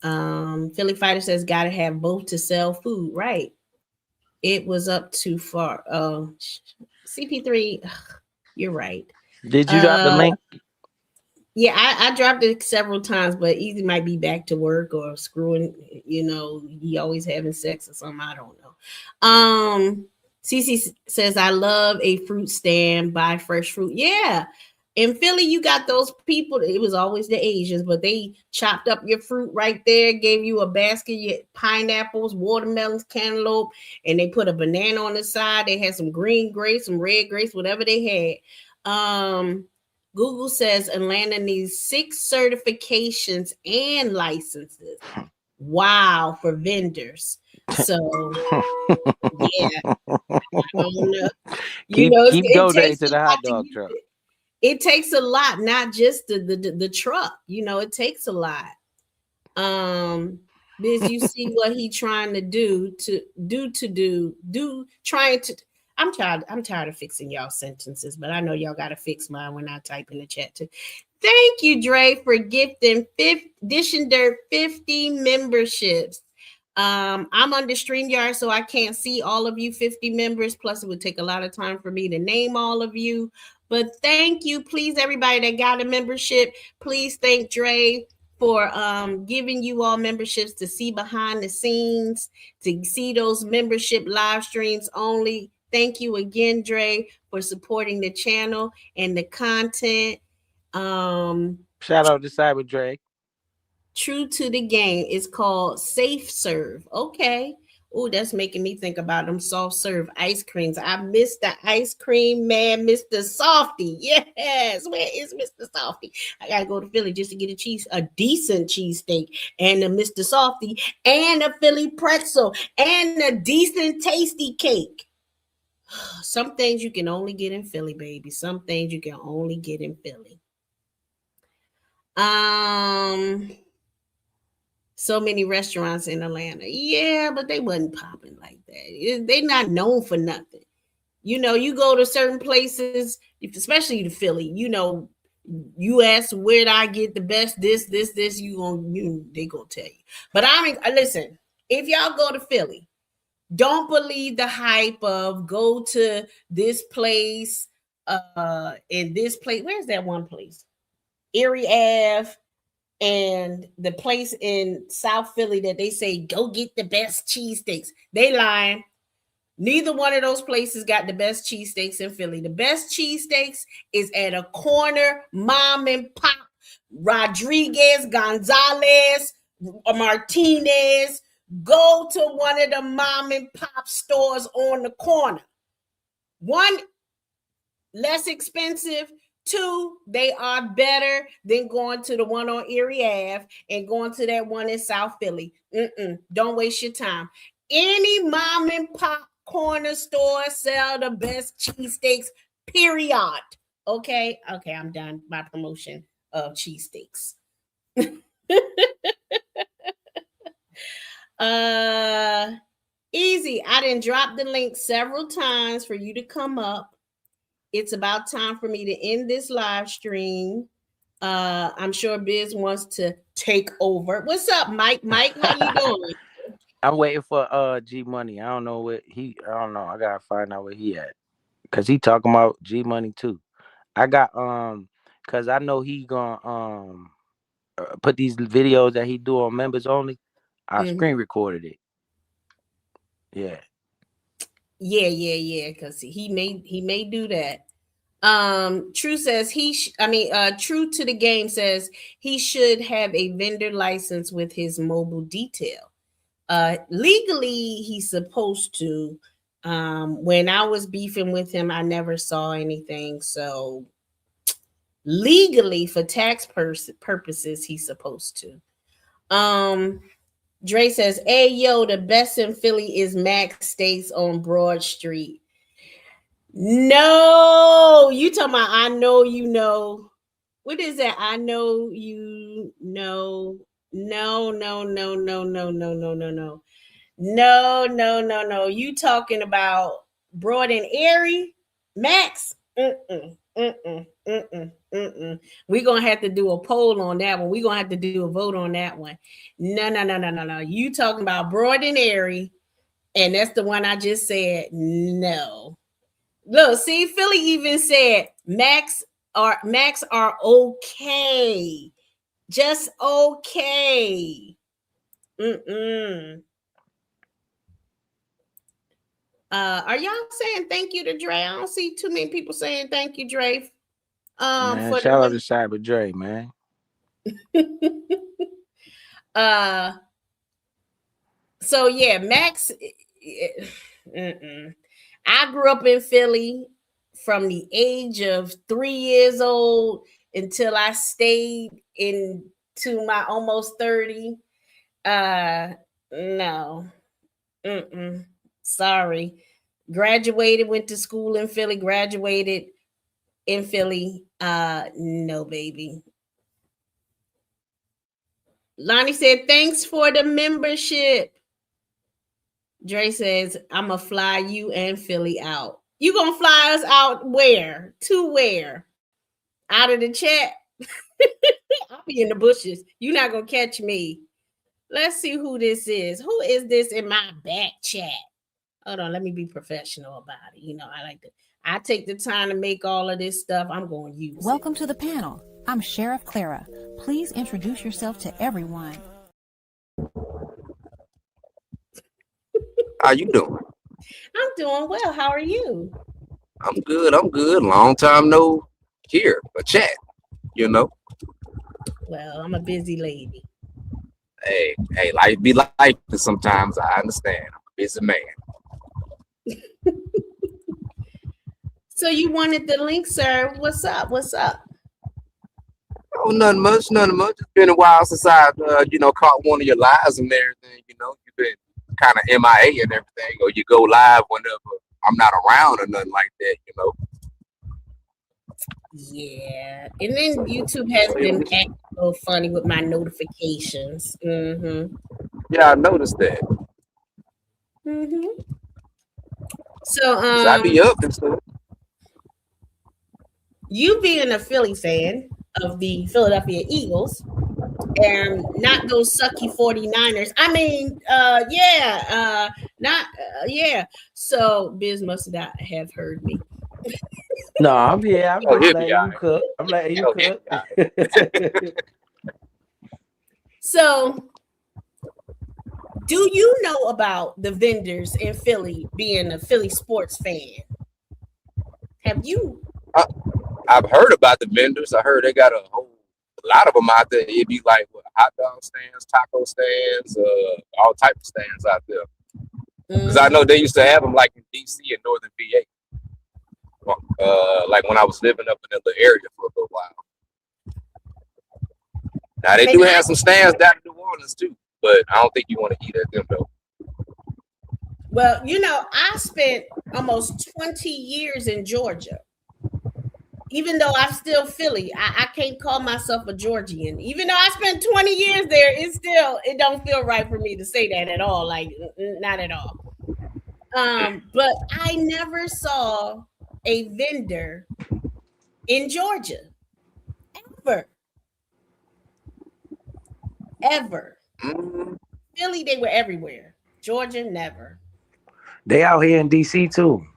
Philly Fighter says gotta have both to sell food, right? It was up too far. CP3, you're right. Did you drop the Uh, link? yeah, I dropped it several times, but Easy might be back to work or screwing, he always having sex or something. I don't know. Cece says, I love a fruit stand, buy fresh fruit. Yeah. In Philly, you got those people. It was always the Asians, but they chopped up your fruit right there, gave you a basket, of pineapples, watermelons, cantaloupe, and they put a banana on the side. They had some green grapes, some red grapes, whatever they had. Google says Atlanta needs 6 certifications and licenses. Wow, for vendors. So yeah, I don't know. Keep It donating takes to a the lot hot to dog get truck. it. it takes a lot, not just the truck. You know, it takes a lot. Biz, you see what he trying to do trying to. I'm tired of fixing y'all sentences, but I know y'all got to fix mine when I type in the chat too. Thank you, Dre, for gifting Dish and Dirt 50 memberships. I'm under StreamYard, so I can't see all of you 50 members. Plus, it would take a lot of time for me to name all of you. But thank you. Please, everybody that got a membership, please thank Dre for giving you all memberships to see behind the scenes, to see those membership live streams only. Thank you again, Dre, for supporting the channel and the content. Shout out to Cyber Dre. True to the game is called Safe Serve. Okay. Oh, that's making me think about them soft serve ice creams. I miss the ice cream man, Mr. Softy. Yes, where is Mr. Softy? I gotta go to Philly just to get a decent cheesesteak and a Mr. Softy and a Philly pretzel and a decent tasty cake. Some things you can only get in Philly, baby. Some things you can only get in Philly. So many restaurants in Atlanta. Yeah, but they wasn't popping like that. They not known for nothing. You know, you go to certain places, especially to Philly, you know, you ask where I get the best this, they gonna tell you. But I mean, listen, if y'all go to Philly, don't believe the hype of go to this place, in this place. Where's that one place? Erie Ave. And the place in South Philly that they say go get the best cheesesteaks, they lying. Neither one of those places got the best cheesesteaks in Philly. The best cheesesteaks is at a corner mom and pop, Rodriguez, Gonzalez, Martinez. Go to one of the mom and pop stores on the corner. One, less expensive. Two, they are better than going to the one on Erie Ave and going to that one in South Philly. Don't waste your time. Any mom and pop corner store sell the best cheesesteaks, period. Okay, I'm done my promotion of cheesesteaks. Easy. I didn't drop the link several times for you to come up. It's about time for me to end this live stream. I'm sure Biz wants to take over. What's up, Mike? Mike, how you doing? I'm waiting for G Money. I don't know. I gotta find out where he at. Cause he talking about G Money too. I got cause I know he gonna put these videos that he do on members only. I screen recorded it. Yeah. Cause he may do that. True says True to the Game says he should have a vendor license with his mobile detail. Legally he's supposed to. When I was beefing with him, I never saw anything. So legally, for tax purposes, he's supposed to. Dre says, "Hey yo, the best in Philly is Max Steaks on Broad Street." No, you talking about I know you know. What is that? I know you know. No. No. You talking about Broad and Airy? Max? We're gonna have to do a poll on that one. We're gonna have to do a vote on that one. No. You talking about Broad and Airy, and that's the one I just said. No. Look, see, Philly even said Max are okay. Just okay. Are y'all saying thank you to Dre? I don't see too many people saying thank you, Dre. Man, For shout out to Cyber Dre, man. So yeah, Max. I grew up in Philly from the age of 3 years old until I stayed into my almost 30. No. Sorry. Graduated, went to school in Philly, graduated, in Philly? No, baby. Lonnie said, thanks for the membership. Dre says, I'm going to fly you and Philly out. You going to fly us out where? To where? Out of the chat? I'll be in the bushes. You're not going to catch me. Let's see who this is. Who is this in my back chat? Hold on, let me be professional about it. You know, I take the time to make all of this stuff. I'm going to use Welcome it. to the panel. I'm Sheriff Clara. Please introduce yourself to everyone. How you doing? I'm doing well. How are you? I'm good. I'm good. Long time no hear or chat. You know. Well, I'm a busy lady. Hey, life be life sometimes. I understand. I'm a busy man. So you wanted the link, sir. What's up? What's up? Oh, nothing much. It's been a while since I, caught one of your lives and everything. You know, you've been kind of MIA and everything, or you go live whenever I'm not around or nothing like that. You know. Yeah. And then YouTube has been acting a little funny with my notifications. Yeah, I noticed that. So, 'Cause I be up and stuff. you being a Philly fan of the Philadelphia Eagles and not those sucky 49ers. I mean, yeah. So Biz must not have heard me. No, I'm here. I'm Oh, just he'll be letting all you right. cook. I'm letting you Oh, he'll cook. be all right. So, do you know about the vendors in Philly being a Philly sports fan? Have you? I've heard about the vendors. I heard they got a lot of them out there. It'd be like hot dog stands, taco stands, all type of stands out there. Because I know they used to have them like in DC and Northern VA. Like when I was living up in the area for a little while. Now they do have some stands down in New Orleans too, but I don't think you want to eat at them though. Well, you know, I spent almost 20 years in Georgia. Even though I'm still Philly, I can't call myself a Georgian. Even though I spent 20 years there, it don't feel right for me to say that at all. Like, not at all. But I never saw a vendor in Georgia. Ever. Philly, they were everywhere. Georgia, never. They out here in DC too.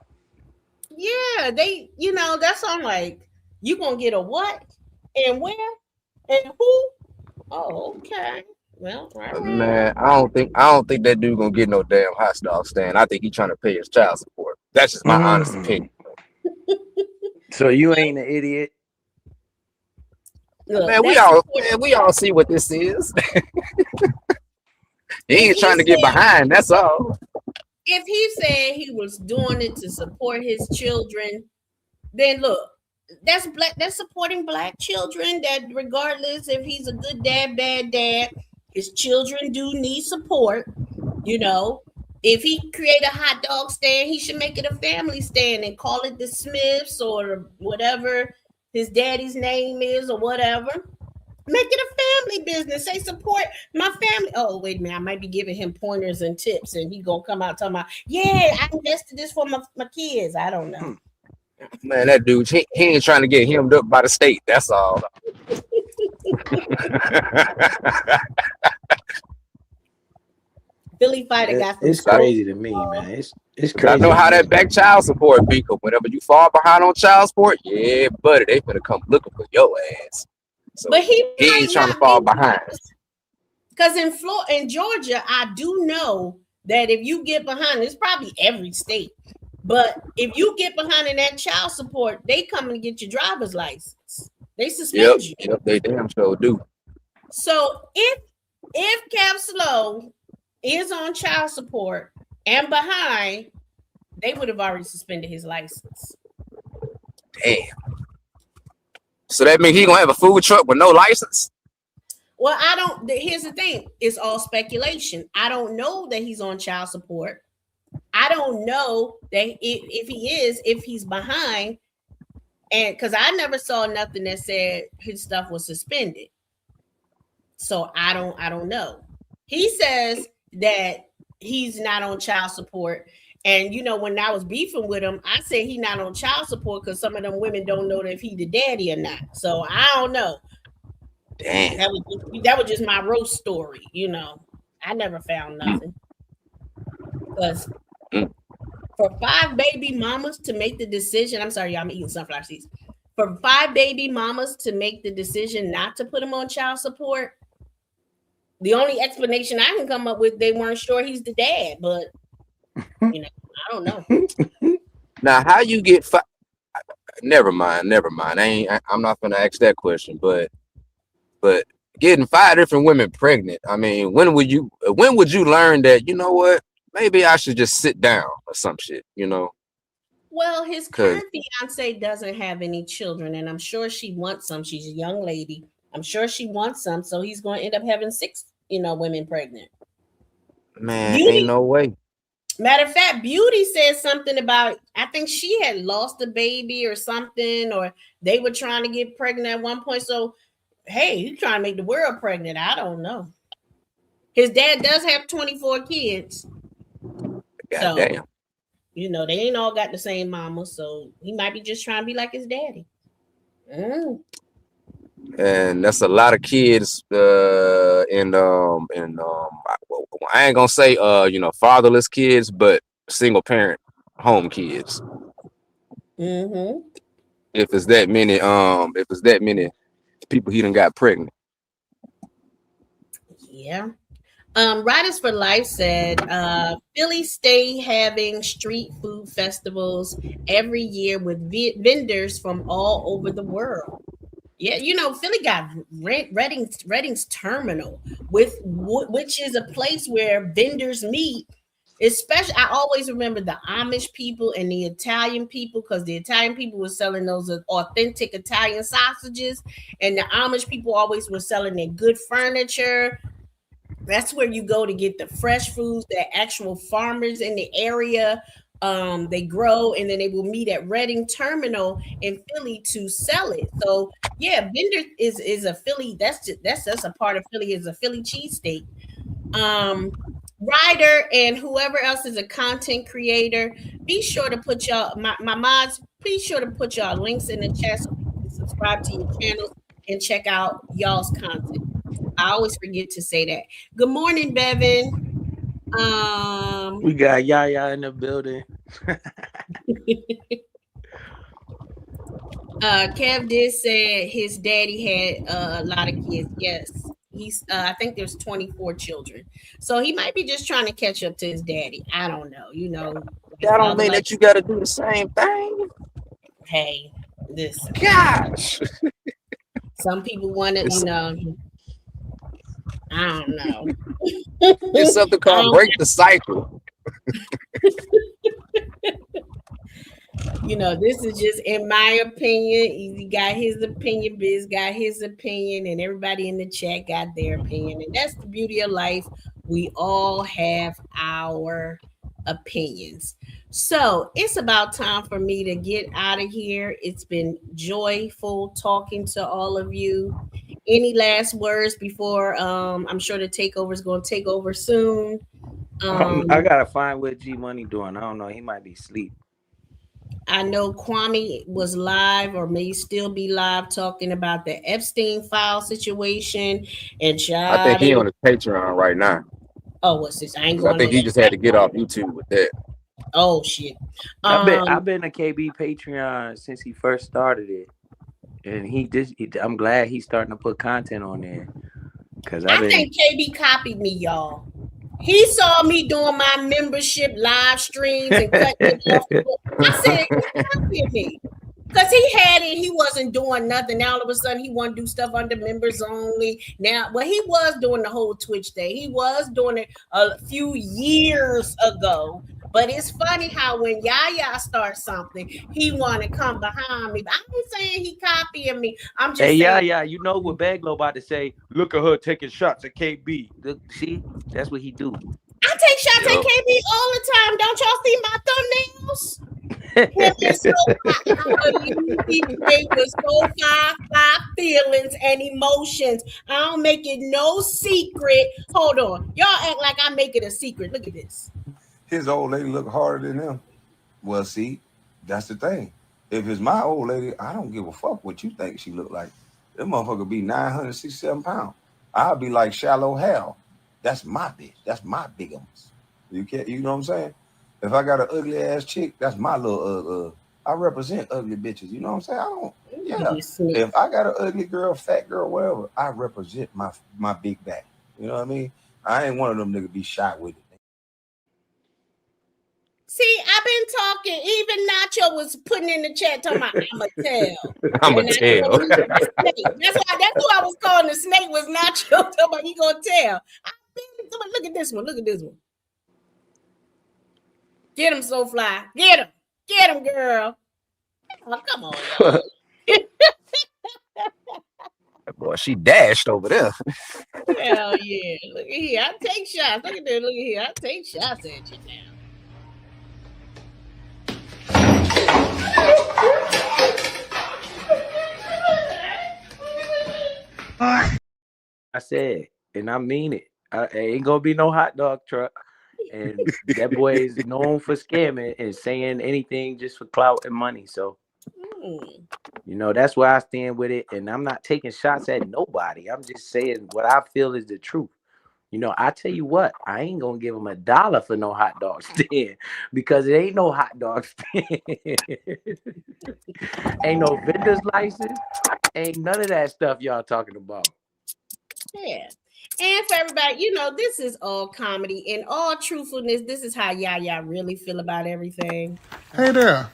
Yeah, that's on like, you gonna get a what and where and who? Oh, okay. Well, right. Man, I don't think that dude gonna get no damn hot dog stand. I think he's trying to pay his child support. That's just my honest opinion. So you ain't an idiot. Look, Man, we all see what this is. He ain't trying to get behind. That's all. If he said he was doing it to support his children, then look, that's supporting black children. That regardless if he's a good dad, bad dad, his children do need support. You know, if he create a hot dog stand, he should make it a family stand and call it the Smiths or whatever his daddy's name is or whatever. Make it a family business. Say support my family. Oh, wait a minute. I might be giving him pointers and tips, and he gonna come out talking about, yeah, I invested this for my kids. I don't know. Man, that dude, he ain't trying to get hemmed up by the state. That's all. Philly fighter got It's crazy to me, man. It's crazy. I know how that back child support be. Cause whenever you fall behind on child support, yeah, buddy, they finna come looking for your ass. So but he ain't trying to fall behind. Because in Georgia, I do know that if you get behind, it's probably every state. But if you get behind in that child support, they come and get your driver's license. They suspend you. Yep, they damn sure do. So if Kevlo is on child support and behind, they would have already suspended his license. Damn. So that means he gonna have a food truck with no license? Well, here's the thing. It's all speculation. I don't know that he's on child support. I don't know that if he is, if he's behind. And because I never saw nothing that said his stuff was suspended. So I don't know. He says that he's not on child support. And when I was beefing with him, I said he not on child support because some of them women don't know if he the daddy or not. So I don't know. Damn. That was just my roast story, I never found nothing. Because for 5 baby mamas to make the decision, I'm sorry, y'all, I'm eating sunflower seeds. For 5 baby mamas to make the decision not to put him on child support, the only explanation I can come up with, they weren't sure he's the dad, but I don't know. Now, how you get never mind. I'm not gonna ask that question, but getting 5 different women pregnant. I mean, when would you learn that, you know what? Maybe I should just sit down or some shit, Well, his current fiance doesn't have any children, and I'm sure she wants some. She's a young lady. I'm sure she wants some, so he's going to end up having 6, women pregnant. Man, ain't no way. Matter of fact, Beauty said something about, I think she had lost a baby or something, or they were trying to get pregnant at one point. So, hey, he's trying to make the world pregnant. I don't know. His dad does have 24 kids. Goddamn. They ain't all got the same mama, so he might be just trying to be like his daddy. And that's a lot of kids. I ain't gonna say fatherless kids, but single parent home kids. If it's that many people he done got pregnant. Yeah. Riders for Life said Philly stay having street food festivals every year with vendors from all over the world. Yeah, Philly got Redding's Terminal, which is a place where vendors meet. Especially, I always remember the Amish people and the Italian people, because the Italian people were selling those authentic Italian sausages, and the Amish people always were selling their good furniture. That's where you go to get the fresh foods that actual farmers in the area they grow, and then they will meet at Reading Terminal in Philly to sell it. So yeah, Bender is a Philly. That's a part of Philly, is a Philly cheesesteak. Ryder and whoever else is a content creator, be sure to put y'all my mods. Be sure to put y'all links in the chat so you can subscribe to your channels and check out y'all's content. I always forget to say that. Good morning, Bevan. We got Yaya in the building. Kev did say his daddy had a lot of kids. Yes, he's. I think there's 24 children, so he might be just trying to catch up to his daddy. I don't know. That don't mean that you got to do the same thing. Hey, this. Gosh. Some people want to, I don't know. It's something called break the cycle. This is just in my opinion. He got his opinion, Biz got his opinion, and everybody in the chat got their opinion. And that's the beauty of life. We all have our opinions. So it's about time for me to get out of here. It's been joyful talking to all of you. Any last words before I'm sure the takeover is going to take over soon? I gotta find what G Money doing. I don't know. He might be asleep. I know Kwame was live, or may still be live, talking about the Epstein file situation. And I think he on his Patreon right now. Oh, what's this? I think he just had to get off YouTube with that. Oh shit! I've been a KB Patreon since he first started it, and I'm glad he's starting to put content on there. Because I think KB copied me, y'all. He saw me doing my membership live streams and cutting it off. I said, he copied me. Because he had it, he wasn't doing nothing. Now all of a sudden he want to do stuff under members only. Now, well, he was doing the whole Twitch thing. He was doing it a few years ago. But it's funny how when Yaya starts something, he want to come behind me. But I'm not saying he copying me. I'm just saying. Yeah, you know what Baglo about to say? Look at her taking shots at KB. Look, see, that's what he do. I take shots at KB all the time. Don't y'all see my thumbnails? Him and so I believe he played with so five feelings and emotions. I don't make it no secret. Hold on. Y'all act like I make it a secret. Look at this. His old lady look harder than him. Well, see, that's the thing. If it's my old lady, I don't give a fuck what you think she look like. That motherfucker be 967 pounds. I'll be like Shallow Hal. That's my bitch. That's my bigums. You know what I'm saying? If I got an ugly ass chick, that's my little I represent ugly bitches. You know what I'm saying? I don't. Yeah. If I got an ugly girl, fat girl, whatever, I represent my big back. You know what I mean? I ain't one of them niggas be shy with it. See, I've been talking. Even Nacho was putting in the chat talking about I'ma tell. I'ma And tell. That's who I was calling the snake was Nacho. Talking about he gonna tell. Look at this one. Look at this one. Get him, so fly. Get him. Get him, girl. Oh, come on, y'all. Boy, she dashed over there. Hell yeah. Look at here. I take shots. Look at this. Look at here. I take shots at you now. I said, and I mean it. Ain't gonna be no hot dog truck. And that boy is known for scamming and saying anything just for clout and money. So, you know, that's where I stand with it. And I'm not taking shots at nobody. I'm just saying what I feel is the truth. You know, I tell you what, I ain't gonna give him $1 for no hot dog stand because it ain't no hot dog stand. Ain't no vendor's license. Ain't none of that stuff y'all talking about. Yeah. And for everybody, you know, this is all comedy. In all truthfulness, this is how Yaya really feel about everything. Hey there.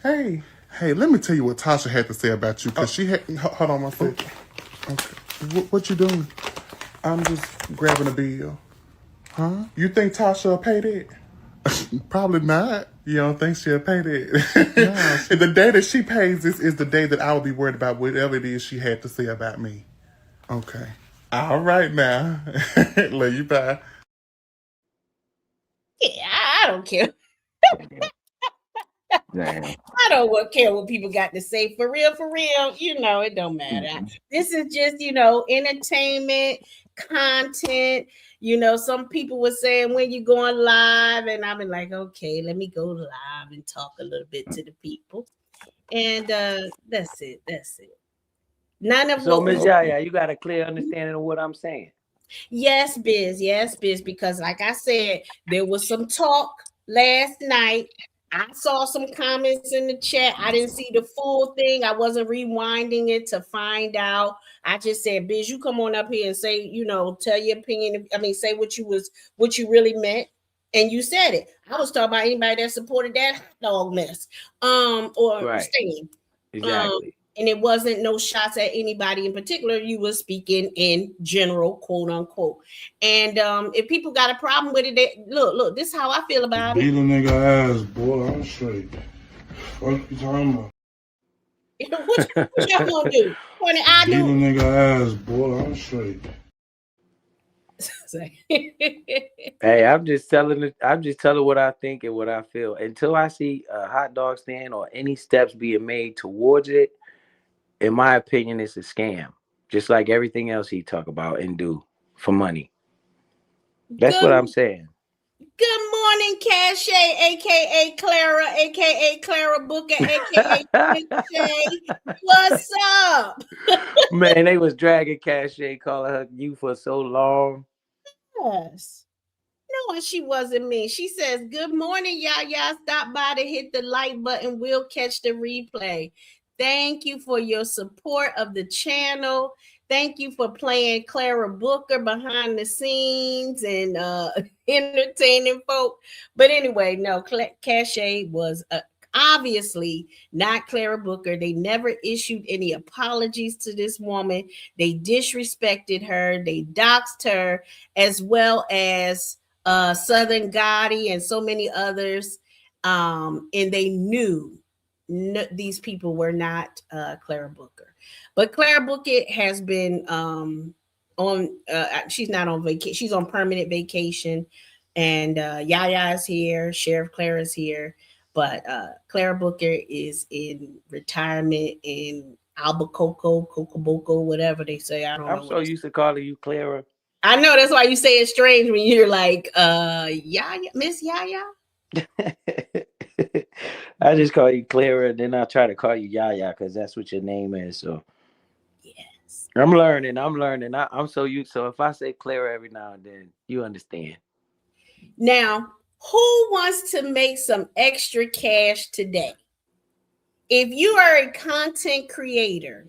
Hey, let me tell you what Tasha had to say about you, because she had, hold on one second. Okay. What you doing? I'm just grabbing a bill. Huh? You think Tasha will pay that? Probably not. You don't think she'll pay that? No. The day that she pays this is the day that I will be worried about whatever it is she had to say about me. Okay. All right now. Love you, bye. Yeah, I don't care. Damn. I don't care what people got to say. For real, you know, it don't matter. Mm-hmm. This is just, you know, entertainment, content. You know, some people were saying when you going live, and I've been like, okay, let me go live and talk a little bit to the people. And that's it. None of so, what Ms. Yaya, you got a clear understanding of what I'm saying. Yes, Biz, because like I said, there was some talk last night. I saw some comments in the chat. I didn't see the full thing. I wasn't rewinding it to find out. I just said, Biz, you come on up here and say, you know, tell your opinion. I mean, say what you really meant. And you said it. I was talking about anybody that supported that hot dog mess. Or right. staying. Exactly. And it wasn't no shots at anybody in particular. You were speaking in general, quote unquote. And if people got a problem with it, look, this is how I feel about it. Beat a nigga ass, boy. I'm straight. What you talking about? what y'all gonna do? Beat a nigga ass, boy. I'm straight. Hey, I'm just telling what I think and what I feel. Until I see a hot dog stand or any steps being made towards it, in my opinion, it's a scam. Just like everything else he talk about and do for money. That's what I'm saying. Good morning, Cache, aka Clara, aka Clara Booker, aka What's up? Man, they was dragging Cache, calling her you for so long. Yes. No, and she wasn't me. She says, good morning, Yaya. Stop by to hit the like button. We'll catch the replay. Thank you for your support of the channel. Thank you for playing Clara Booker behind the scenes and entertaining folk. But anyway, no, Cache was obviously not Clara Booker. They never issued any apologies to this woman. They disrespected her. They doxed her, as well as Southern Gotti and so many others. And they knew these people were not Clara Booker. But Clara Booker has been on, she's not on vacation. She's on permanent vacation. And Yaya is here. Sheriff Clara is here. But Clara Booker is in retirement in Albuquerque, Cocoboco, whatever they say. I don't know. I'm so used to calling you Clara. I know that's why you say it's strange when you're like, Yaya, Miss Yaya. I just call you Clara, and then I try to call you Yaya because that's what your name is. So Yes. I'm learning. I'm so used. So if I say Clara every now and then, you understand. Now, who wants to make some extra cash today? If you are a content creator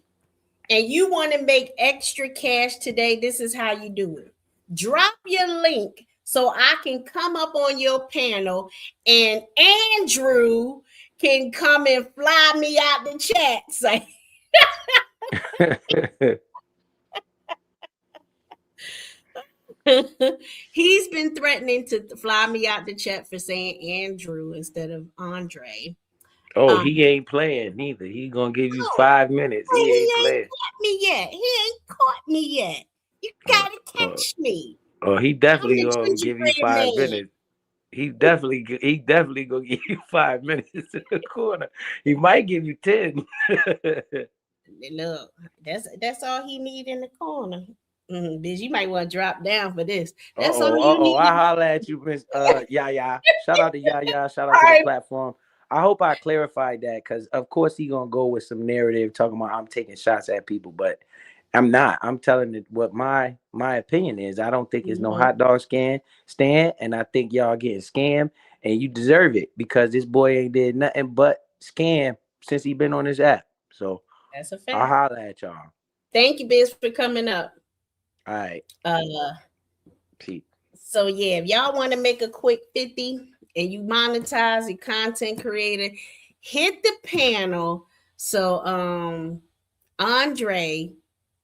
and you want to make extra cash today, this is how you do it. Drop your link so I can come up on your panel and Andrew can come and fly me out the chat. Say, he's been threatening to fly me out the chat for saying Andrew instead of Andre. Oh, Um, he ain't playing neither. He gonna give you oh, 5 minutes. he He ain't ain't playing. caught me yet. He ain't caught me yet. You Uh, gotta uh, catch me. he I'm definitely the gonna give you gingerbread 5 minutes. He definitely gonna give you 5 minutes in the corner. He might give you 10. man. Look, that's all he need in the corner. Bitch, you might want to drop down for this. That's all you I need. holla at you, Miss Yaya. Shout out to Yaya. Shout out All to the right. platform. I hope I clarified that because of course he gonna go with some narrative talking about I'm taking shots at people, but I'm not. I'm telling it what my opinion is. I don't think it's no Mhm. hot dog stand, and I think y'all getting scammed, and you deserve it because this boy ain't did nothing but scam since he been on this app. So That's a I'll fact. holla at y'all. Thank you, Biz, for coming up. All right, Uh, Pete. so yeah, if y'all want to make a quick 50 and you monetize your content creator, hit the panel. So Andre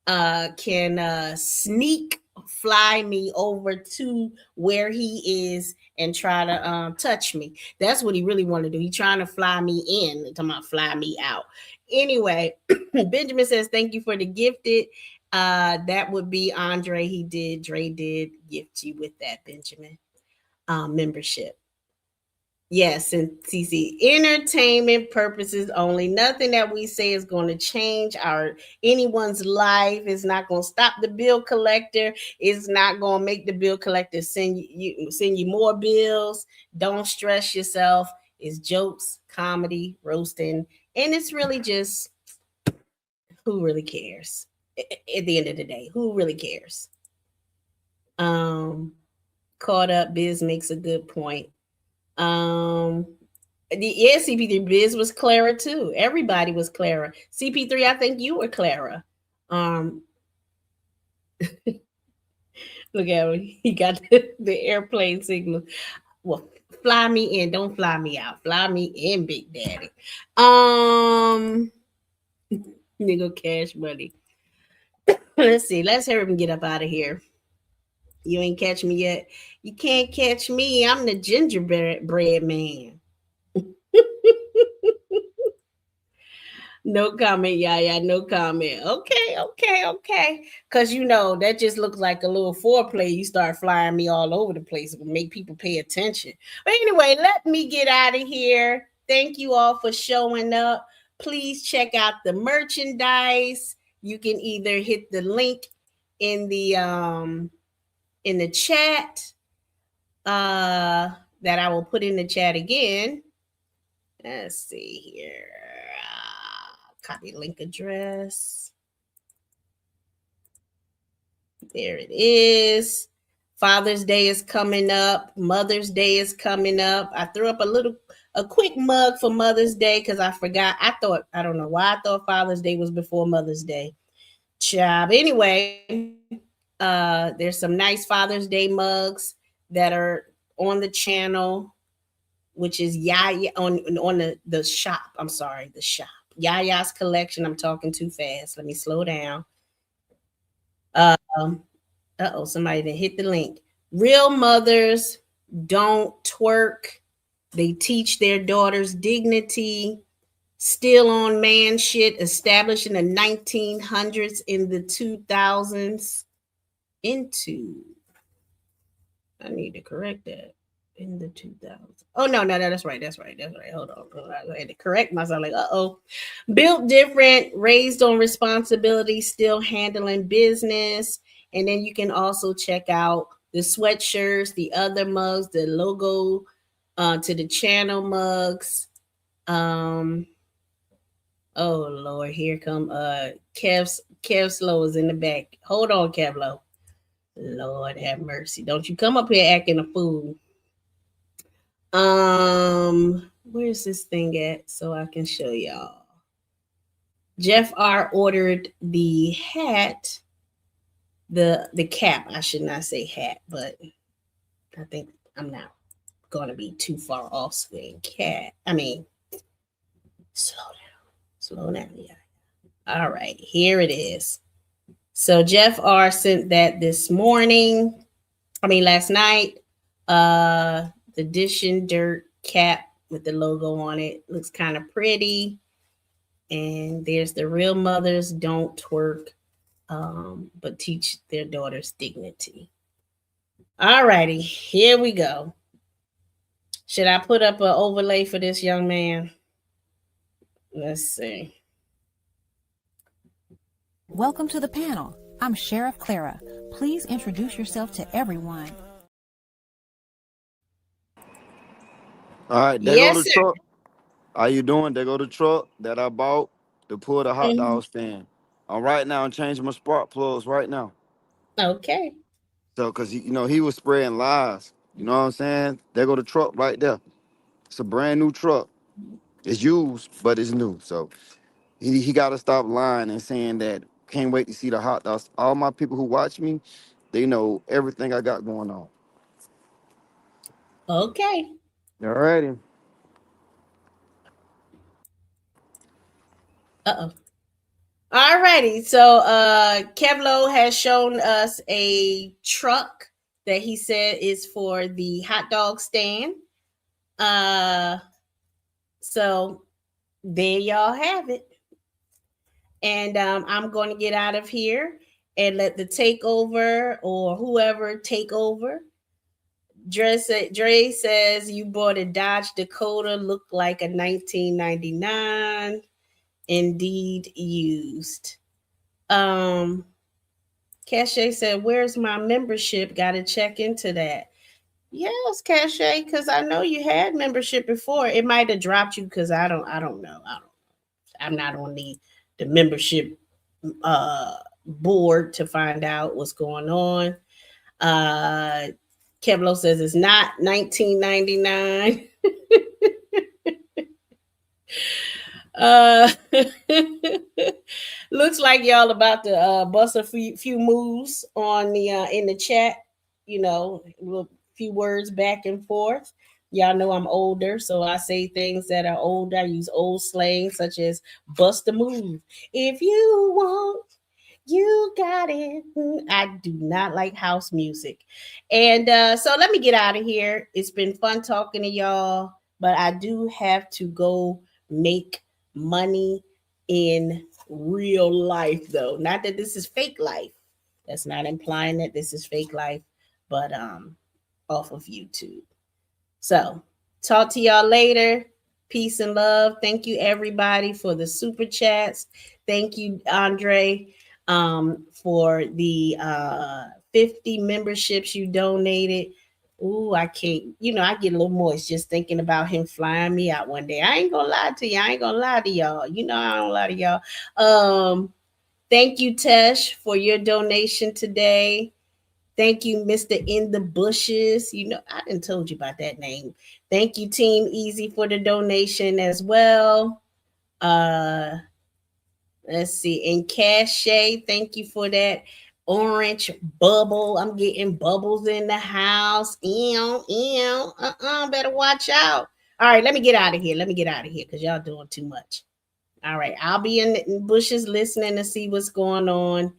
can sneak fly me over to where he is and try to touch me. That's what he really want to do. He trying to fly me in, talking about fly me out. Anyway, Benjamin says thank you for the gifted. That would be Andre. Dre did gift you with that, Benjamin. Membership. Yes, and CC, entertainment purposes only. Nothing that we say is going to change anyone's life. It's not going to stop the bill collector. It's not going to make the bill collector send you more bills. Don't stress yourself. It's jokes, comedy, roasting, and it's really just who really cares. At the end of the day, who really cares? Um, Caught up. Biz makes a good point. Um, yeah, CP3 Biz was Clara too. Everybody was Clara. CP3, I think you were Clara. Um, Look at him. He got the airplane signal. Well, fly me in, don't fly me out. Fly me in, Big Daddy. Um, Nigga Cash Money. Let's see. Let's hurry up and get up out of here. You ain't catch me yet. You can't catch me. I'm the gingerbread man. No comment, yeah, no comment. Okay. Cause that just looks like a little foreplay. You start flying me all over the place. It will make people pay attention. But anyway, let me get out of here. Thank you all for showing up. Please check out the merchandise. You can either hit the link in the chat that I will put in the chat again. Let's see here. Copy link address. There it is. Father's Day is coming up. Mother's Day is coming up. I threw up a quick mug for Mother's Day because I forgot. I don't know why I thought Father's Day was before Mother's Day. Job. Anyway, there's some nice Father's Day mugs that are on the channel, which is Yaya on the shop. I'm sorry, the shop. Yaya's collection. I'm talking too fast. Let me slow down. Somebody didn't hit the link. Real mothers don't twerk. They teach their daughters dignity. Still on man shit, established in the 1900s, in the 2000s. I need to correct that. in the 2000s. Oh no, that's right. Hold on. I had to correct myself. Like, built different, raised on responsibility, still handling business. And then you can also check out the sweatshirts, the other mugs, the logo to the channel mugs. Oh Lord, here come Kevlo is in the back. Hold on, Kevlo. Lord have mercy. Don't you come up here acting a fool. Where's this thing at so I can show y'all? Jeff R ordered the hat, the cap. I should not say hat, but I think I'm not gonna be too far off saying cat. I mean, slow down, yeah. All right, here it is. So Jeff R sent that this morning. Last night. The Dish and Dirt cap with the logo on it looks kind of pretty. And there's the Real Mothers Don't Twerk, but teach their daughters dignity. All righty, here we go. Should I put up an overlay for this young man? Let's see. Welcome to the panel. I'm Sheriff Clara. Please introduce yourself to everyone. All right, there Yes, go the sir. truck. How you doing? There go the truck that I bought to pull the hot dog stand. I'm right now. I'm changing my spark plugs right now. Okay. So, cause he was spreading lies. You know what I'm saying? There go the truck right there. It's a brand new truck. It's used, but it's new. So he got to stop lying and saying that can't wait to see the hot dogs. All my people who watch me, they know everything I got going on. Okay. All righty. Uh-oh. All righty. So Kevlo has shown us a truck that he said is for the hot dog stand. So there y'all have it. And I'm going to get out of here and let the takeover or whoever take over. Dre says you bought a Dodge Dakota, looked like a 1999. Indeed used. Cache said, where's my membership? Got to check into that. Yes, Cache, because I know you had membership before. It might have dropped you because I don't know. I'm not on the membership board to find out what's going on. Kevlo says it's not 1999. Looks like y'all about to bust a few moves on the in the chat. A few words back and forth. Y'all know I'm older, so I say things that are old. I use old slang such as bust a move. If you want, you got it. I do not like house music. And so let me get out of here. It's been fun talking to y'all, but I do have to go make money in real life, though. Not that this is fake life. That's not implying that this is fake life, but off of YouTube. So talk to y'all later. Peace and love. Thank you, everybody, for the super chats. Thank you, Andre, for the 50 memberships you donated. Ooh, I can't, I get a little moist just thinking about him flying me out one day. I ain't gonna lie to you. I ain't gonna lie to y'all. I don't lie to y'all. Thank you, Tesh, for your donation today. Thank you, Mr. In the Bushes. I didn't told you about that name. Thank you, Team Easy, for the donation as well. Let's see. And Cache, thank you for that orange bubble. I'm getting bubbles in the house. Better watch out. All right, let me get out of here. Because y'all doing too much. All right, I'll be in the bushes listening to see what's going on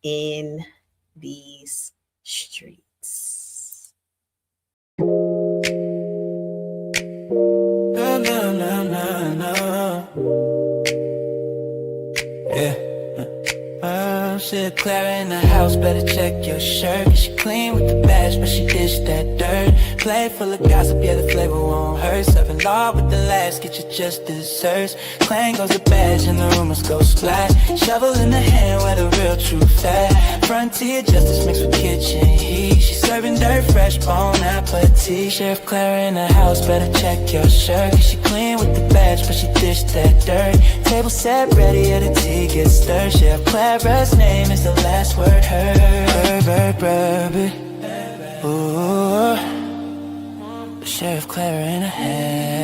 in these streets. No. Yeah. Shit, Clara in the house, better check your shirt. She clean with the bash, but she dished that dirt. plate full of gossip, yeah, the flavor won't hurt. Serving law with the last, get you just desserts. Clang goes the badge and the rumors go splash. Shovel in the hand where the real truth at. Frontier justice mixed with kitchen heat. She's serving dirt fresh, bon appetit. Sheriff Clara in the house, better check your shirt. Cause she clean with the badge, but she dished that dirt. Table set ready, yeah, the tea gets stirred. Sheriff Clara's name is the last word heard. Baby. Ooh. Sheriff Clara in her head.